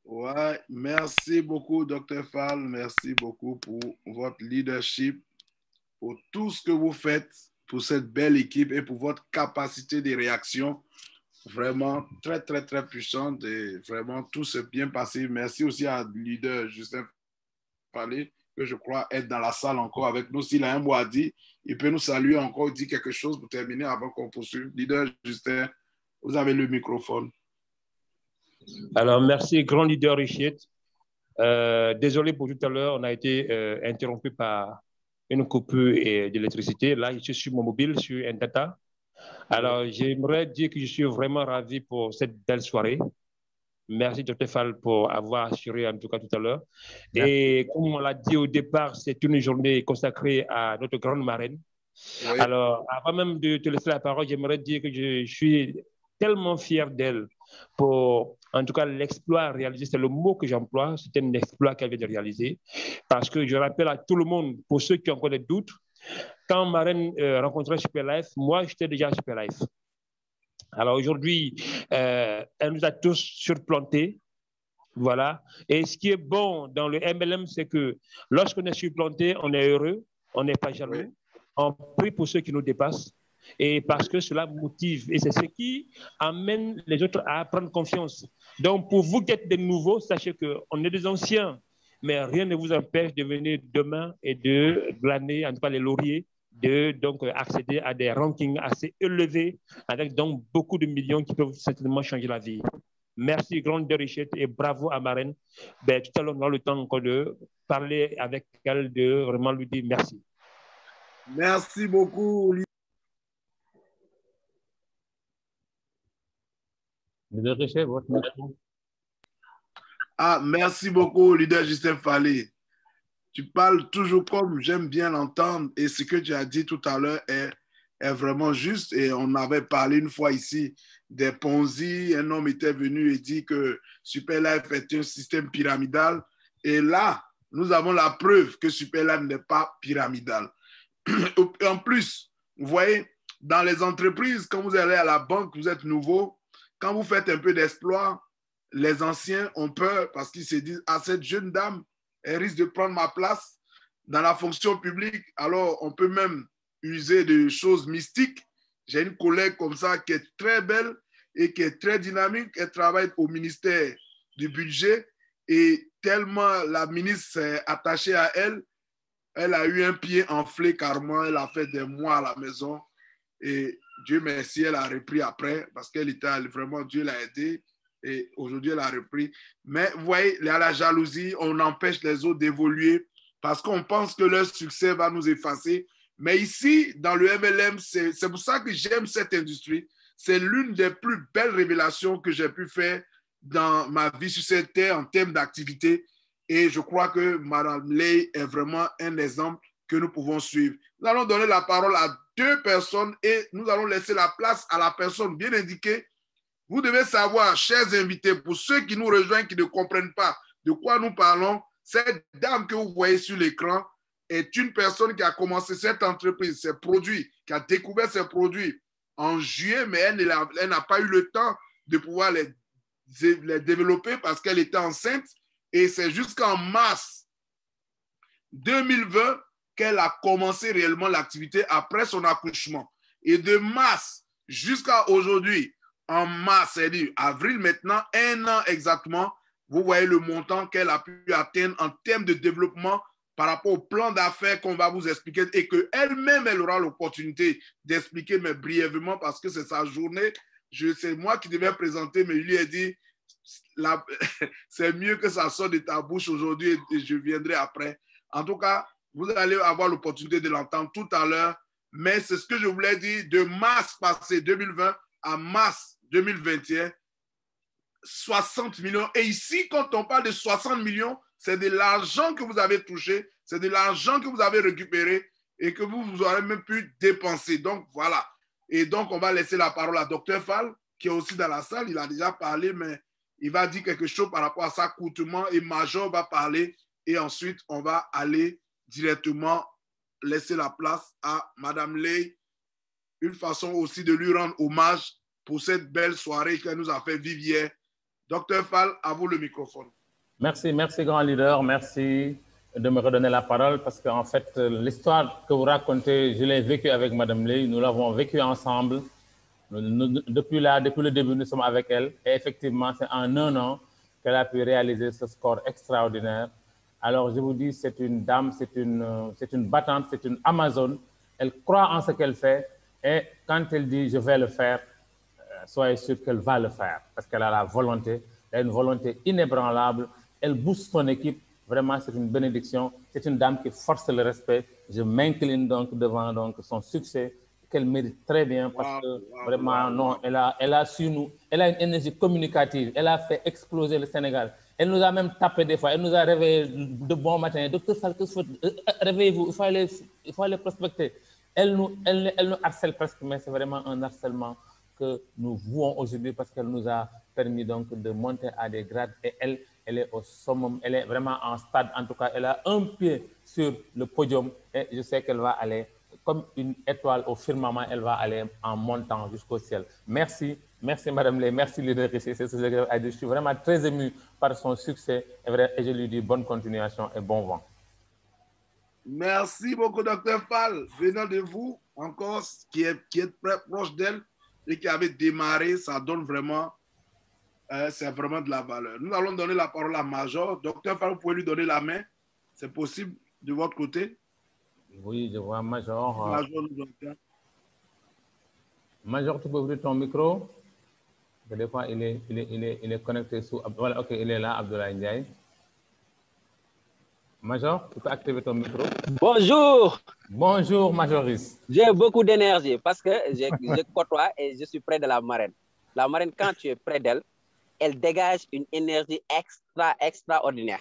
Ouais, merci beaucoup, Dr. Fall. Merci beaucoup pour votre leadership, pour tout ce que vous faites pour cette belle équipe et pour votre capacité de réaction vraiment très, très, très puissante et vraiment tout s'est bien passé. Merci aussi à leader Justin Fallé, que je crois être dans la salle encore avec nous. S'il a un mot à dire, il peut nous saluer encore, dire quelque chose pour terminer avant qu'on poursuive. Leader Justin, vous avez le microphone. Alors, merci, grand leader Richet. Désolé pour tout à l'heure, on a été interrompu par une coupure d'électricité. Là, je suis sur mon mobile, sur un data. Alors, j'aimerais dire que je suis vraiment ravi pour cette belle soirée. Merci, Dr. Fall, pour avoir assuré en tout cas tout à l'heure. Et comme on l'a dit au départ, c'est une journée consacrée à notre grande marraine. Oui. Alors, avant même de te laisser la parole, j'aimerais dire que je suis tellement fier d'elle pour, en tout cas, l'exploit réalisé. C'est le mot que j'emploie. C'est un exploit qu'elle vient de réaliser. Parce que je rappelle à tout le monde, pour ceux qui ont encore des doutes, quand Marraine rencontrait Superlife, moi, j'étais déjà à Superlife. Alors aujourd'hui, elle nous a tous surplantés. Voilà. Et ce qui est bon dans le MLM, c'est que lorsqu'on est surplanté, on est heureux, on n'est pas jaloux. Oui. On prie pour ceux qui nous dépassent. Et parce que cela motive. Et c'est ce qui amène les autres à prendre confiance. Donc, pour vous qui êtes des nouveaux, sachez qu'on est des anciens. Mais rien ne vous empêche de venir demain et de glaner, en tout cas les lauriers, de donc accéder à des rankings assez élevés, avec donc beaucoup de millions qui peuvent certainement changer la vie. Merci, grande Richette, et bravo à Marraine. Ben, tout à l'heure, on aura le temps encore de parler avec elle, de vraiment lui dire merci. Merci beaucoup. Richette, votre micro. Ah, merci beaucoup, leader Justin Fallé. Tu parles toujours comme j'aime bien l'entendre et ce que tu as dit tout à l'heure est vraiment juste. Et on avait parlé une fois ici des Ponzi. Un homme était venu et dit que Superlife est un système pyramidal. Et là, nous avons la preuve que Superlife n'est pas pyramidal. En plus, vous voyez, dans les entreprises, quand vous allez à la banque, vous êtes nouveau, quand vous faites un peu d'exploit, les anciens ont peur parce qu'ils se disent, ah, cette jeune dame, elle risque de prendre ma place dans la fonction publique. Alors, on peut même user de choses mystiques. J'ai une collègue comme ça qui est très belle et qui est très dynamique. Elle travaille au ministère du budget et tellement la ministre s'est attachée à elle, elle a eu un pied enflé carrément. Elle a fait des mois à la maison et Dieu merci, elle a repris après parce qu'elle était vraiment, Dieu l'a aidée. Et aujourd'hui, elle a repris. Mais vous voyez, il y a la jalousie, on empêche les autres d'évoluer parce qu'on pense que leur succès va nous effacer. Mais ici, dans le MLM, c'est pour ça que j'aime cette industrie. C'est l'une des plus belles révélations que j'ai pu faire dans ma vie sur cette terre en termes d'activité. Et je crois que Mme Lay est vraiment un exemple que nous pouvons suivre. Nous allons donner la parole à deux personnes et nous allons laisser la place à la personne bien indiquée. Vous devez savoir, chers invités, pour ceux qui nous rejoignent, qui ne comprennent pas de quoi nous parlons, cette dame que vous voyez sur l'écran est une personne qui a commencé cette entreprise, ses produits, qui a découvert ses produits en juillet, mais elle n'a pas eu le temps de pouvoir les développer parce qu'elle était enceinte. Et c'est jusqu'en mars 2020 qu'elle a commencé réellement l'activité après son accouchement. Et de mars jusqu'à aujourd'hui, en mars, c'est-à-dire avril maintenant, 1 an exactement, vous voyez le montant qu'elle a pu atteindre en termes de développement par rapport au plan d'affaires qu'on va vous expliquer et qu'elle-même, elle aura l'opportunité d'expliquer, mais brièvement, parce que c'est sa journée. C'est moi qui devais présenter, mais il lui a dit, c'est mieux que ça sorte de ta bouche aujourd'hui et je viendrai après. En tout cas, vous allez avoir l'opportunité de l'entendre tout à l'heure, mais c'est ce que je voulais dire, de mars passé 2020 à mars 2021, 60 millions. Et ici, quand on parle de 60 millions, c'est de l'argent que vous avez touché, c'est de l'argent que vous avez récupéré et que vous aurez même pu dépenser. Donc, voilà. Et donc, on va laisser la parole à Dr. Fall, qui est aussi dans la salle. Il a déjà parlé, mais il va dire quelque chose par rapport à ça coûtement et Major va parler. Et ensuite, on va aller directement laisser la place à Mme Lay. Une façon aussi de lui rendre hommage pour cette belle soirée qu'elle nous a fait vivre hier. Docteur Fall, à vous le microphone. Merci, merci grand leader, merci de me redonner la parole parce qu'en fait, l'histoire que vous racontez, je l'ai vécue avec Madame Ley, nous l'avons vécue ensemble. Depuis le début, nous sommes avec elle et effectivement, c'est en un an qu'elle a pu réaliser ce score extraordinaire. Alors, je vous dis, c'est une dame, c'est une battante, c'est une Amazone. Elle croit en ce qu'elle fait et quand elle dit « je vais le faire », soyez sûr qu'elle va le faire parce qu'elle a la volonté, elle a une volonté inébranlable. Elle booste son équipe. Vraiment, c'est une bénédiction. C'est une dame qui force le respect. Je m'incline donc devant donc, son succès qu'elle mérite très bien parce que vraiment, non, elle a su nous, elle a une énergie communicative. Elle a fait exploser le Sénégal. Elle nous a même tapé des fois. Elle nous a réveillés de bon matin. Docteur Fall, réveillez-vous, il faut aller prospecter. Elle nous harcèle presque, mais c'est vraiment un harcèlement que nous vouons aujourd'hui parce qu'elle nous a permis donc de monter à des grades et elle est au summum, elle est vraiment en stade, en tout cas, elle a un pied sur le podium et je sais qu'elle va aller comme une étoile au firmament, elle va aller en montant jusqu'au ciel. Merci, merci Madame Ley, merci leader ici, c'est ce que je suis vraiment très ému par son succès et je lui dis bonne continuation et bon vent. Merci beaucoup, Docteur Fall. Venant de vous, encore, qui est très proche d'elle et qui avait démarré, ça donne vraiment, c'est vraiment de la valeur. Nous allons donner la parole à Major. Docteur Fall, vous pouvez lui donner la main. C'est possible de votre côté? Oui, je vois Major. Major, nous entend. Major, tu peux ouvrir ton micro? Des fois, il est connecté sous... Voilà, ok, il est là, Abdoulaye Ndiaye. Major, tu peux activer ton micro? Bonjour. Bonjour, Majoris. J'ai beaucoup d'énergie parce que je côtoie et je suis près de la marraine. La marraine, quand tu es près d'elle, elle dégage une énergie extraordinaire.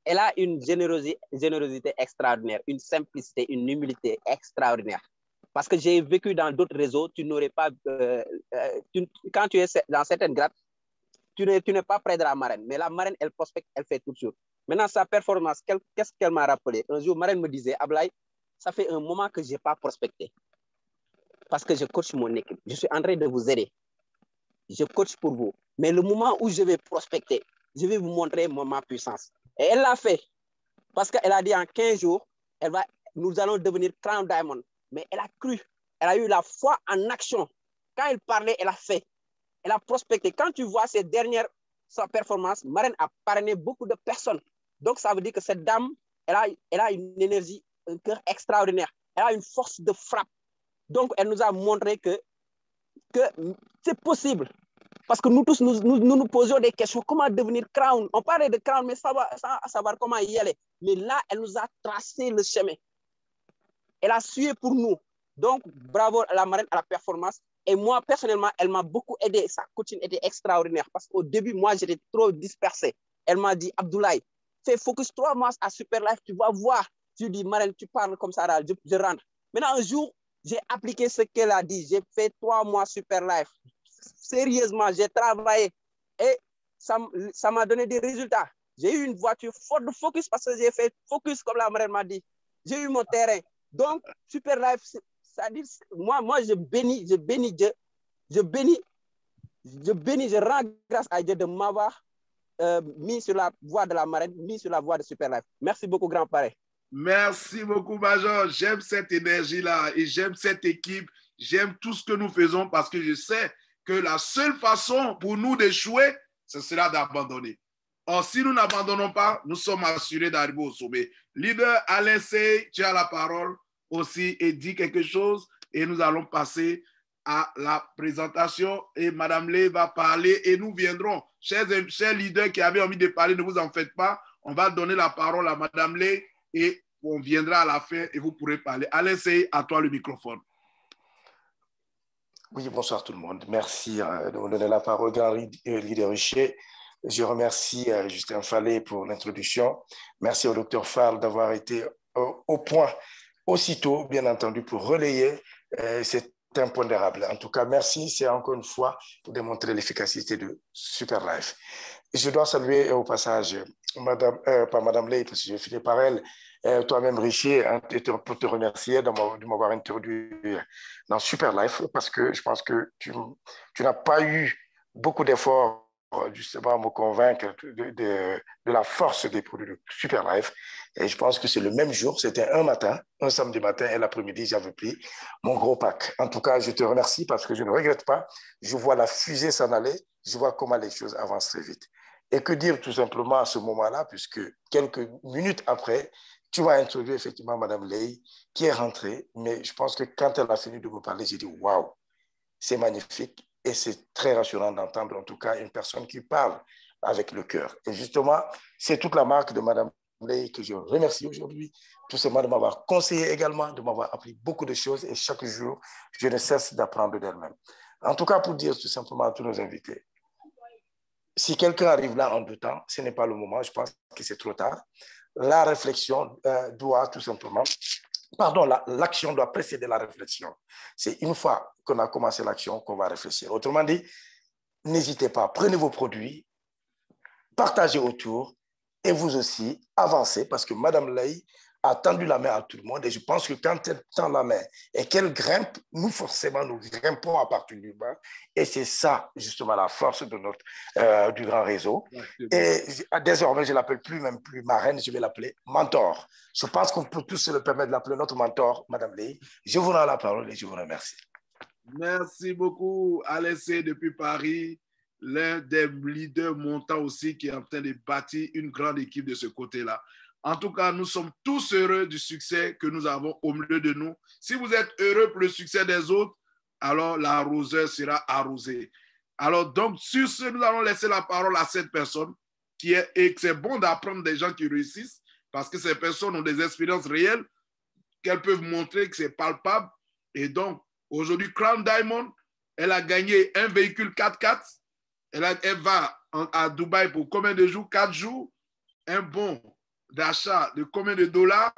Elle a une générosité extraordinaire, une simplicité, une humilité extraordinaire. Parce que j'ai vécu dans d'autres réseaux, tu n'aurais pas... quand tu es dans certaines grades, tu n'es pas près de la marraine. Mais la marraine, elle prospecte, elle fait tout sur. Maintenant, sa performance, qu'est-ce qu'elle m'a rappelé? Un jour, marraine me disait, Ablaye, ça fait un moment que je n'ai pas prospecté. Parce que je coach mon équipe. Je suis en train de vous aider. Je coach pour vous. Mais le moment où je vais prospecter, je vais vous montrer ma puissance. Et elle l'a fait. Parce qu'elle a dit en 15 jours, nous allons devenir Crown Diamond. Mais elle a cru. Elle a eu la foi en action. Quand elle parlait, elle a fait. Elle a prospecté. Quand tu vois sa performance, Marraine a parrainé beaucoup de personnes. Donc, ça veut dire que cette dame, elle a une énergie, un cœur extraordinaire. Elle a une force de frappe. Donc, elle nous a montré que c'est possible. Parce que nous tous, nous posions des questions. Comment devenir crown? On parlait de crown, mais sans savoir comment y aller. Mais là, elle nous a tracé le chemin. Elle a sué pour nous. Donc, bravo à la marraine, à la performance. Et moi, personnellement, elle m'a beaucoup aidé. Sa coaching était extraordinaire. Parce qu'au début, moi, j'étais trop dispersé. Elle m'a dit, Abdoulaye, fais focus 3 mois à Super Life, tu vas voir. Je lui dis, marraine, tu parles comme ça, je rentre. Maintenant, un jour, j'ai appliqué ce qu'elle a dit. J'ai fait 3 mois Super Life. Sérieusement, j'ai travaillé. Et ça m'a donné des résultats. J'ai eu une voiture forte de focus parce que j'ai fait focus comme la marraine m'a dit. J'ai eu mon terrain. Donc, Super Life, c'est-à-dire, moi, je bénis Dieu. Je rends grâce à Dieu de m'avoir mis sur la voie de la marraine, mis sur la voie de Super Life. Merci beaucoup, grand-père. Merci beaucoup, Major. J'aime cette énergie-là et j'aime cette équipe. J'aime tout ce que nous faisons parce que je sais que la seule façon pour nous d'échouer, ce sera d'abandonner. Or, si nous n'abandonnons pas, nous sommes assurés d'arriver au sommet. Leader Alain Sey, tu as la parole aussi et dis quelque chose et nous allons passer à la présentation et Madame Ley va parler et nous viendrons. Chers leaders qui avaient envie de parler, ne vous en faites pas. On va donner la parole à Madame Ley et on viendra à la fin et vous pourrez parler. Alain Sey, à toi le microphone. Oui, bonsoir tout le monde. Merci de me donner la parole, grand leader Richer. Je remercie Justin Fallet pour l'introduction. Merci au docteur Fall d'avoir été au point aussitôt, bien entendu, pour relayer cet impondérable. En tout cas, merci. C'est encore une fois pour démontrer l'efficacité de Super Life. Je dois saluer au passage, pas Madame Ley, parce que j'ai fini par elle, toi-même, Richer, pour te remercier de m'avoir introduit dans Super Life, parce que je pense que tu n'as pas eu beaucoup d'efforts justement me convaincre de la force des produits de Super Life. Et je pense que c'est le même jour, c'était un samedi matin, et l'après-midi, j'avais pris mon gros pack. En tout cas, je te remercie parce que je ne regrette pas. Je vois la fusée s'en aller, je vois comment les choses avancent très vite. Et que dire tout simplement à ce moment-là, puisque quelques minutes après, tu m'as introduit effectivement Mme Ley, qui est rentrée, mais je pense que quand elle a fini de me parler, j'ai dit « Waouh, c'est magnifique ». Et c'est très rassurant d'entendre en tout cas une personne qui parle avec le cœur. Et justement, c'est toute la marque de Mme Ley que je remercie aujourd'hui, tout simplement de m'avoir conseillé également, de m'avoir appris beaucoup de choses et chaque jour, je ne cesse d'apprendre d'elle-même. En tout cas, pour dire tout simplement à tous nos invités, si quelqu'un arrive là en doutant, ce n'est pas le moment, je pense que c'est trop tard. La réflexion doit tout simplement... Pardon, l'action doit précéder la réflexion. C'est une fois qu'on a commencé l'action qu'on va réfléchir. Autrement dit, n'hésitez pas, prenez vos produits, partagez autour et vous aussi, avancez parce que Mme Ley a tendu la main à tout le monde et je pense que quand elle tend la main et qu'elle grimpe, nous forcément, nous grimpons à partir du bas et c'est ça justement la force de du grand réseau. Et désormais, je ne l'appelle même plus marraine, je vais l'appeler mentor. Je pense qu'on peut tous se le permettre de l'appeler notre mentor, Mme Ley. Je vous rends la parole et je vous remercie. Merci beaucoup, Alessé depuis Paris, l'un des leaders montants aussi qui est en train de bâtir une grande équipe de ce côté-là. En tout cas, nous sommes tous heureux du succès que nous avons au milieu de nous. Si vous êtes heureux pour le succès des autres, alors l'arroseur sera arrosé. Alors donc, sur ce, nous allons laisser la parole à cette personne et c'est bon d'apprendre des gens qui réussissent parce que ces personnes ont des expériences réelles qu'elles peuvent montrer que c'est palpable. Et donc, aujourd'hui, Crown Diamond, elle a gagné un véhicule 4x4. Elle va à Dubaï pour combien de jours? 4 jours. Un bon d'achat de combien de dollars?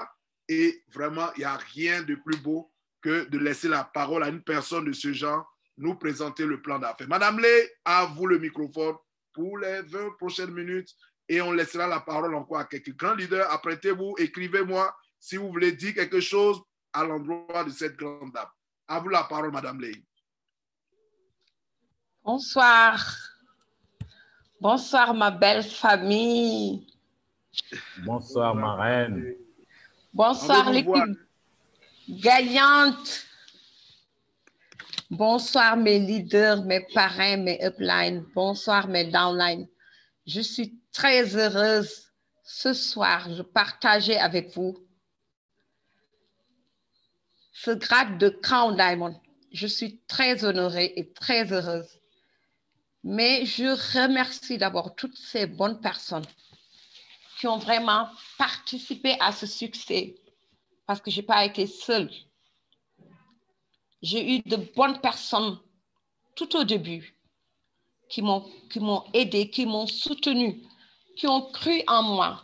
Et vraiment, il n'y a rien de plus beau que de laisser la parole à une personne de ce genre nous présenter le plan d'affaires. Madame Ley, à vous le microphone pour les 20 prochaines minutes et on laissera la parole encore à quelques grands leaders. Apprêtez-vous, écrivez-moi si vous voulez dire quelque chose à l'endroit de cette grande dame. À vous la parole, Madame Ley. Bonsoir. Bonsoir, ma belle famille. Bonsoir, ma reine. Bonsoir, l'équipe gagnante. Bonsoir, mes leaders, mes parrains, mes uplines. Bonsoir, mes downlines. Je suis très heureuse ce soir de partager avec vous ce grade de Crown Diamond. Je suis très honorée et très heureuse. Mais je remercie d'abord toutes ces bonnes personnes qui ont vraiment participé à ce succès parce que je n'ai pas été seule. J'ai eu de bonnes personnes tout au début qui m'ont aidé, qui m'ont soutenu, qui ont cru en moi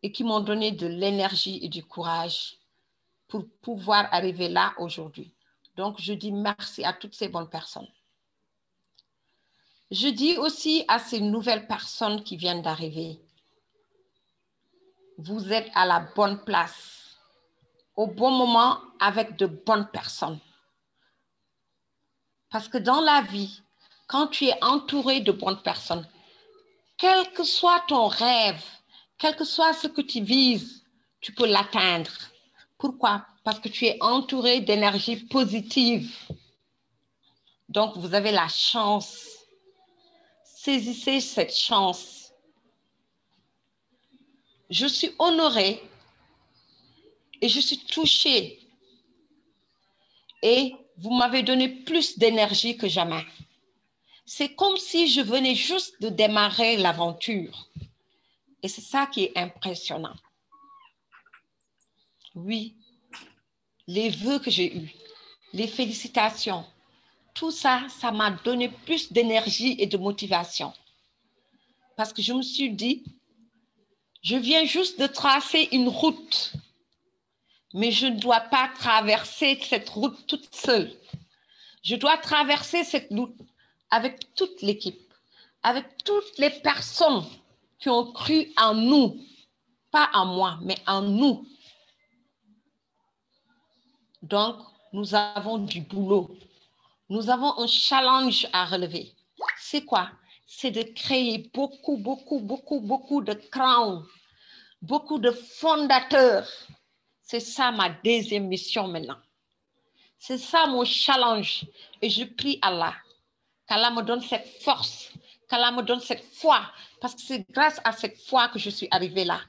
et qui m'ont donné de l'énergie et du courage pour pouvoir arriver là aujourd'hui. Donc, je dis merci à toutes ces bonnes personnes. Je dis aussi à ces nouvelles personnes qui viennent d'arriver, vous êtes à la bonne place, au bon moment, avec de bonnes personnes. Parce que dans la vie, quand tu es entouré de bonnes personnes, quel que soit ton rêve, quel que soit ce que tu vises, tu peux l'atteindre. Pourquoi? Parce que tu es entouré d'énergie positive. Donc, vous avez la chance. Saisissez cette chance. Je suis honorée et je suis touchée. Et vous m'avez donné plus d'énergie que jamais. C'est comme si je venais juste de démarrer l'aventure. Et c'est ça qui est impressionnant. Oui, les vœux que j'ai eus, les félicitations, tout ça, ça m'a donné plus d'énergie et de motivation. Parce que je me suis dit, je viens juste de tracer une route, mais je ne dois pas traverser cette route toute seule. Je dois traverser cette route avec toute l'équipe, avec toutes les personnes qui ont cru en nous, pas en moi, mais en nous. Donc, nous avons du boulot. Nous avons un challenge à relever. C'est quoi? c'est de créer beaucoup de crowns, beaucoup de fondateurs. C'est ça ma deuxième mission maintenant. C'est ça mon challenge. Et je prie Allah, qu'Allah me donne cette force, qu'Allah me donne cette foi, parce que c'est grâce à cette foi que je suis arrivée là.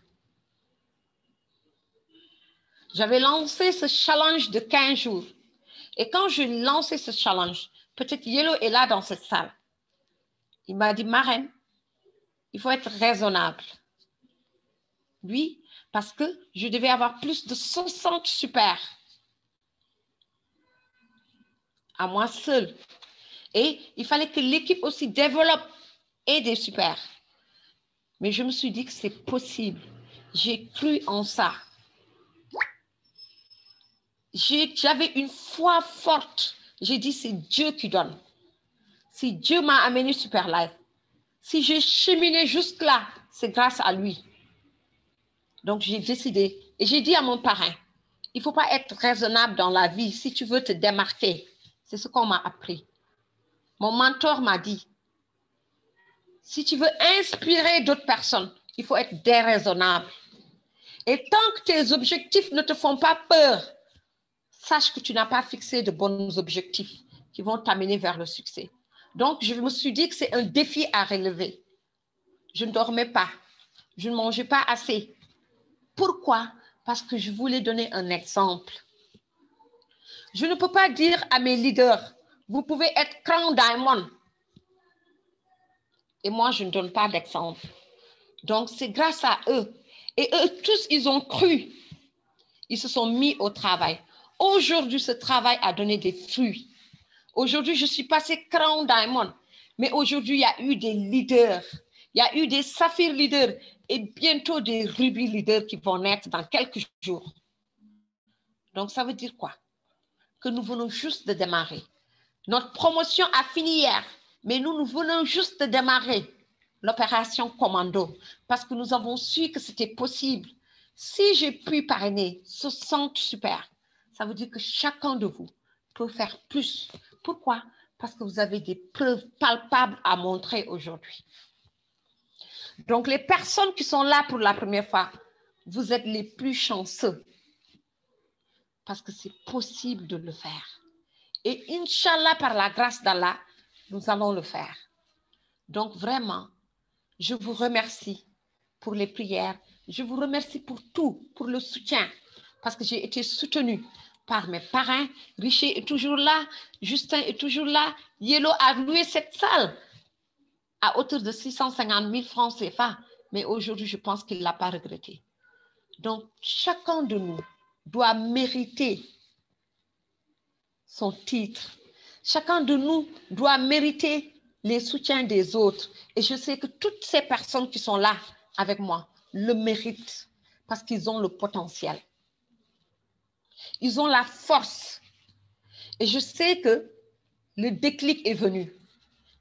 J'avais lancé ce challenge de 15 jours. Et quand je lançais ce challenge, peut-être Yellow est là dans cette salle. Il m'a dit, marraine, il faut être raisonnable. Oui, parce que je devais avoir plus de 60 super à moi seule. Et il fallait que l'équipe aussi développe et des super. Mais je me suis dit que c'est possible. J'ai cru en ça. J'avais une foi forte. J'ai dit, c'est Dieu qui donne. Si Dieu m'a amené Super Life, si j'ai cheminé jusque-là, c'est grâce à lui. Donc, j'ai décidé et j'ai dit à mon parrain, il ne faut pas être raisonnable dans la vie si tu veux te démarquer. C'est ce qu'on m'a appris. Mon mentor m'a dit, si tu veux inspirer d'autres personnes, il faut être déraisonnable. Et tant que tes objectifs ne te font pas peur, sache que tu n'as pas fixé de bons objectifs qui vont t'amener vers le succès. Donc, je me suis dit que c'est un défi à relever. Je ne dormais pas. Je ne mangeais pas assez. Pourquoi? Parce que je voulais donner un exemple. Je ne peux pas dire à mes leaders, vous pouvez être Crown Diamond. Et moi, je ne donne pas d'exemple. Donc, c'est grâce à eux. Et eux tous, ils ont cru. Ils se sont mis au travail. Aujourd'hui, ce travail a donné des fruits. Aujourd'hui, je suis passée Crown Diamond. Mais aujourd'hui, il y a eu des leaders. Il y a eu des Saphir leaders et bientôt des Ruby leaders qui vont naître dans quelques jours. Donc, ça veut dire quoi? Que nous venons juste de démarrer. Notre promotion a fini hier, mais nous venons juste de démarrer l'opération Commando parce que nous avons su que c'était possible. Si j'ai pu parrainer 60 super, ça veut dire que chacun de vous peut faire plus. Pourquoi? Parce que vous avez des preuves palpables à montrer aujourd'hui. Donc, les personnes qui sont là pour la première fois, vous êtes les plus chanceux parce que c'est possible de le faire. Et Inch'Allah, par la grâce d'Allah, nous allons le faire. Donc, vraiment, je vous remercie pour les prières. Je vous remercie pour tout, pour le soutien, parce que j'ai été soutenue par mes parrains. Richer est toujours là, Justin est toujours là. Yellow a loué cette salle à hauteur de 650 000 francs CFA. Mais aujourd'hui, je pense qu'il ne l'a pas regretté. Donc, chacun de nous doit mériter son titre. Chacun de nous doit mériter les soutiens des autres. Et je sais que toutes ces personnes qui sont là avec moi le méritent parce qu'ils ont le potentiel. Ils ont la force. Et je sais que le déclic est venu.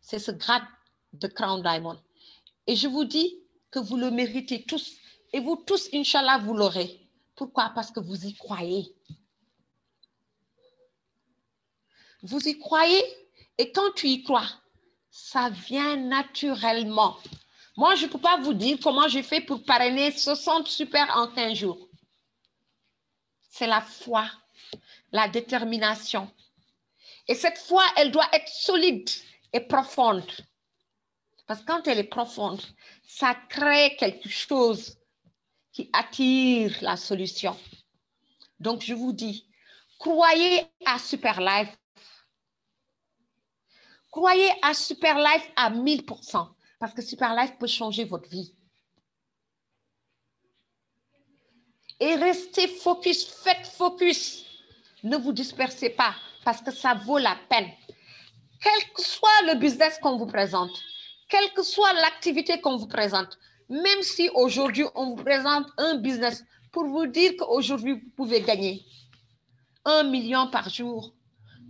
C'est ce grade de Crown Diamond. Et je vous dis que vous le méritez tous. Et vous tous, Inch'Allah, vous l'aurez. Pourquoi? Parce que vous y croyez. Vous y croyez et quand tu y crois, ça vient naturellement. Moi, je ne peux pas vous dire comment j'ai fait pour parrainer 60 super en 15 jours. C'est la foi, la détermination. Et cette foi, elle doit être solide et profonde. Parce que quand elle est profonde, ça crée quelque chose qui attire la solution. Donc, je vous dis, croyez à Super Life. Croyez à Super Life à 1000%, parce que Super Life peut changer votre vie. Et restez focus, faites focus. Ne vous dispersez pas, parce que ça vaut la peine. Quel que soit le business qu'on vous présente, quelle que soit l'activité qu'on vous présente, même si aujourd'hui on vous présente un business pour vous dire qu'aujourd'hui vous pouvez gagner 1 million par jour,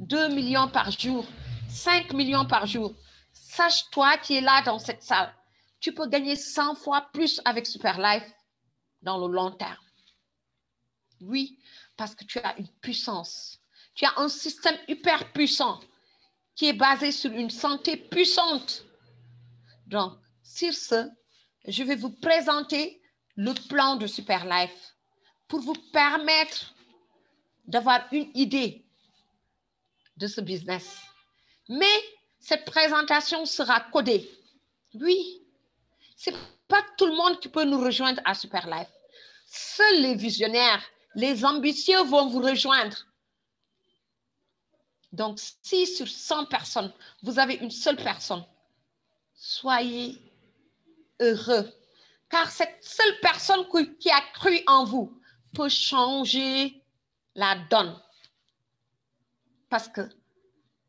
2 millions par jour, 5 millions par jour. Sache, toi qui es là dans cette salle, tu peux gagner 100 fois plus avec Super Life dans le long terme. Oui, parce que tu as une puissance. Tu as un système hyper puissant qui est basé sur une santé puissante. Donc, sur ce, je vais vous présenter le plan de Superlife pour vous permettre d'avoir une idée de ce business. Mais cette présentation sera codée. Oui, ce n'est pas tout le monde qui peut nous rejoindre à Superlife. Seuls les visionnaires, les ambitieux vont vous rejoindre. Donc, si sur 100 personnes, vous avez une seule personne, soyez heureux. Car cette seule personne qui a cru en vous peut changer la donne. Parce que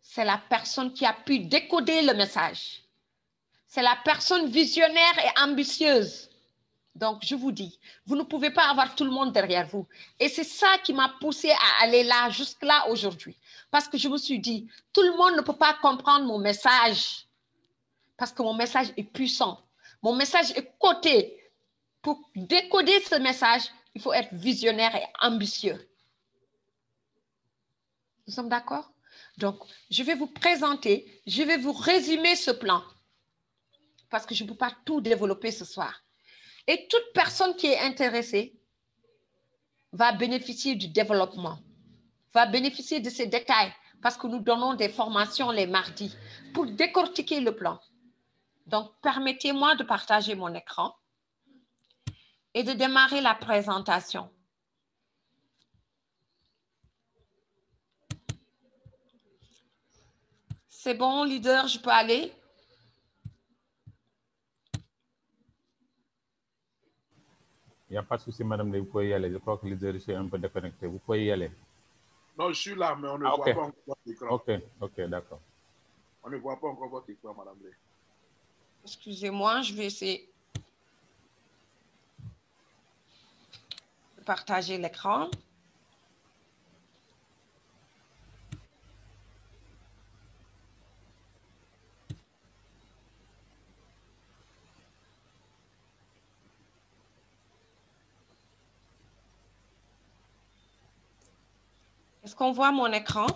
c'est la personne qui a pu décoder le message. C'est la personne visionnaire et ambitieuse. Donc, je vous dis, vous ne pouvez pas avoir tout le monde derrière vous. Et c'est ça qui m'a poussé à aller là, jusque-là aujourd'hui. Parce que je me suis dit, tout le monde ne peut pas comprendre mon message. Parce que mon message est puissant. Mon message est codé. Pour décoder ce message, il faut être visionnaire et ambitieux. Nous sommes d'accord? Donc, je vais vous présenter, je vais vous résumer ce plan. Parce que je ne peux pas tout développer ce soir. Et toute personne qui est intéressée va bénéficier du développement, va bénéficier de ces détails parce que nous donnons des formations les mardis pour décortiquer le plan. Donc, permettez-moi de partager mon écran et de démarrer la présentation. C'est bon, leader, je peux aller? Il n'y a pas de souci, madame, vous pouvez y aller. Je crois que le leader est un peu déconnecté. Vous pouvez y aller. Non, je suis là, mais on ne voit pas encore votre écran. Ok, d'accord. On ne voit pas encore votre écran, madame. Excusez-moi, je vais essayer de partager l'écran. Est-ce qu'on voit mon écran?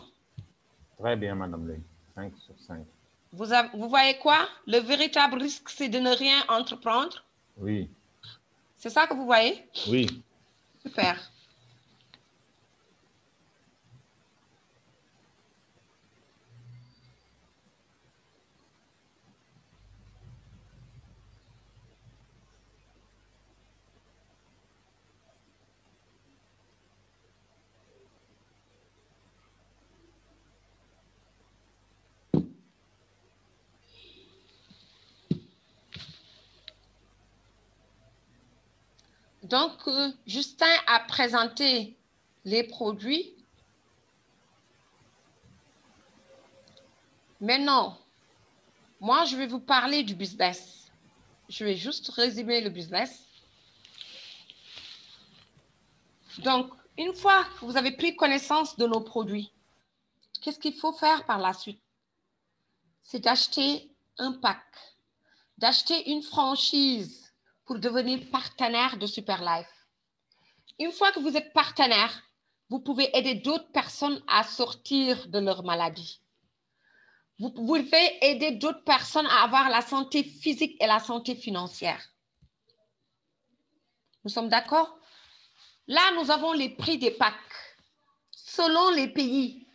Très bien, madame Ley. 5 sur 5. Vous voyez quoi? Le véritable risque, c'est de ne rien entreprendre? Oui. C'est ça que vous voyez? Oui. Super. Donc, Justin a présenté les produits. Maintenant, moi, je vais vous parler du business. Je vais juste résumer le business. Donc, une fois que vous avez pris connaissance de nos produits, qu'est-ce qu'il faut faire par la suite? C'est d'acheter un pack, d'acheter une franchise pour devenir partenaire de Superlife. Une fois que vous êtes partenaire, vous pouvez aider d'autres personnes à sortir de leur maladie. Vous pouvez aider d'autres personnes à avoir la santé physique et la santé financière. Nous sommes d'accord? Là, nous avons les prix des packs selon les pays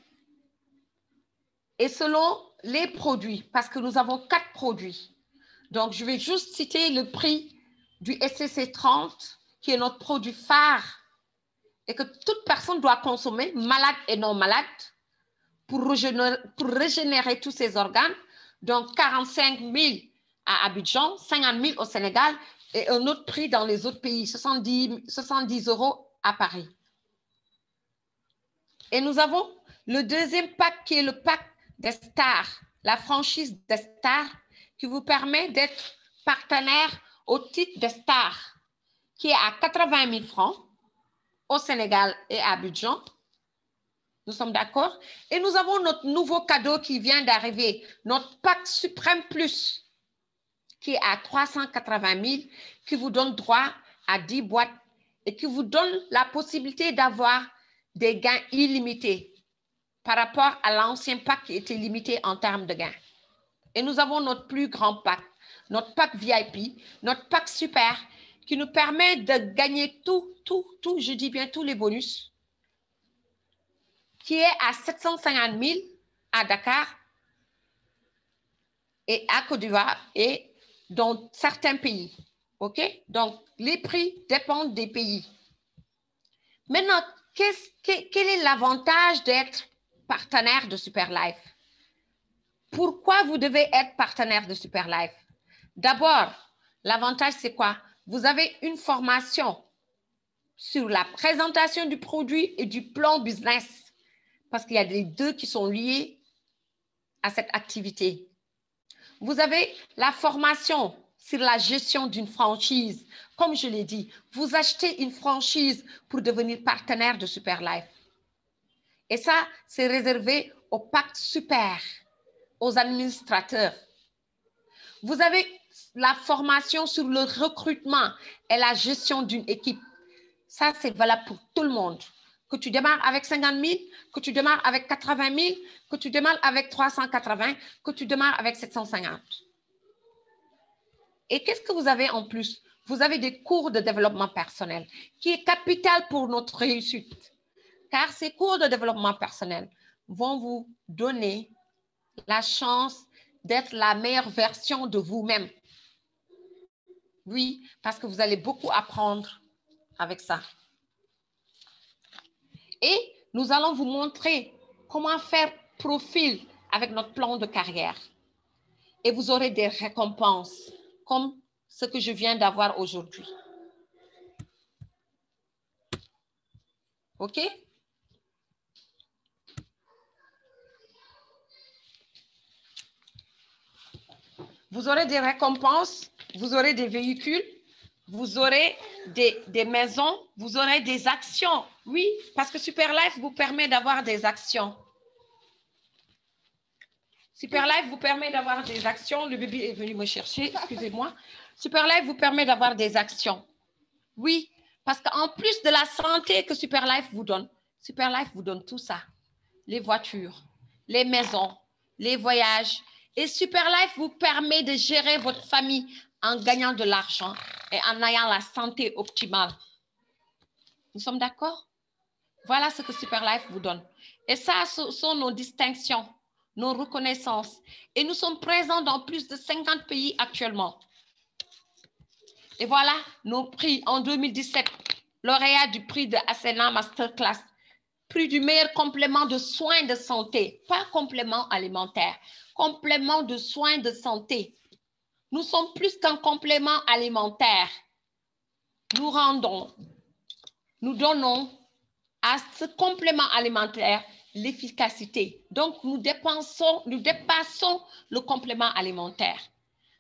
et selon les produits, parce que nous avons 4 produits. Donc, je vais juste citer le prix du SCC 30, qui est notre produit phare et que toute personne doit consommer, malade et non malade, pour régénérer tous ses organes. Donc, 45 000 à Abidjan, 50 000 au Sénégal et un autre prix dans les autres pays, 70 € à Paris. Et nous avons le deuxième pack qui est le pack des stars, la franchise des stars qui vous permet d'être partenaire au titre des stars, qui est à 80 000 francs au Sénégal et à Abidjan. Nous sommes d'accord? Et nous avons notre nouveau cadeau qui vient d'arriver, notre pack Suprême Plus, qui est à 380 000, qui vous donne droit à 10 boîtes et qui vous donne la possibilité d'avoir des gains illimités par rapport à l'ancien pack qui était limité en termes de gains. Et nous avons notre plus grand pack, notre pack VIP, notre pack super, qui nous permet de gagner tout, je dis bien tous les bonus, qui est à 750 000 à Dakar et à Côte d'Ivoire et dans certains pays. OK? Donc, les prix dépendent des pays. Maintenant, quel est l'avantage d'être partenaire de Superlife? Pourquoi vous devez être partenaire de Superlife? D'abord, l'avantage, c'est quoi? Vous avez une formation sur la présentation du produit et du plan business, parce qu'il y a les deux qui sont liés à cette activité. Vous avez la formation sur la gestion d'une franchise. Comme je l'ai dit, vous achetez une franchise pour devenir partenaire de Superlife. Et ça, c'est réservé au pacte super, aux administrateurs. Vous avez la formation sur le recrutement et la gestion d'une équipe. Ça, c'est valable pour tout le monde. Que tu démarres avec 50 000, que tu démarres avec 80 000, que tu démarres avec 380, que tu démarres avec 750. Et qu'est-ce que vous avez en plus? Vous avez des cours de développement personnel qui est capital pour notre réussite. Car ces cours de développement personnel vont vous donner la chance d'être la meilleure version de vous-même. Oui, parce que vous allez beaucoup apprendre avec ça. Et nous allons vous montrer comment faire profil avec notre plan de carrière. Et vous aurez des récompenses comme ce que je viens d'avoir aujourd'hui. OK? Vous aurez des récompenses, vous aurez des véhicules, vous aurez des maisons, vous aurez des actions. Oui, parce que Superlife vous permet d'avoir des actions. Superlife vous permet d'avoir des actions. Le bébé est venu me chercher, excusez-moi. Superlife vous permet d'avoir des actions. Oui, parce qu'en plus de la santé que Superlife vous donne tout ça. Les voitures, les maisons, les voyages. Et Superlife vous permet de gérer votre famille en gagnant de l'argent et en ayant la santé optimale. Nous sommes d'accord? Voilà ce que Superlife vous donne. Et ça, ce sont nos distinctions, nos reconnaissances. Et nous sommes présents dans plus de 50 pays actuellement. Et voilà nos prix en 2017. Lauréat du prix de Ascena Masterclass. Prix du meilleur complément de soins de santé. Pas complément alimentaire. Complément de soins de santé. Nous sommes plus qu'un complément alimentaire. Nous donnons à ce complément alimentaire l'efficacité. Donc, nous dépassons le complément alimentaire.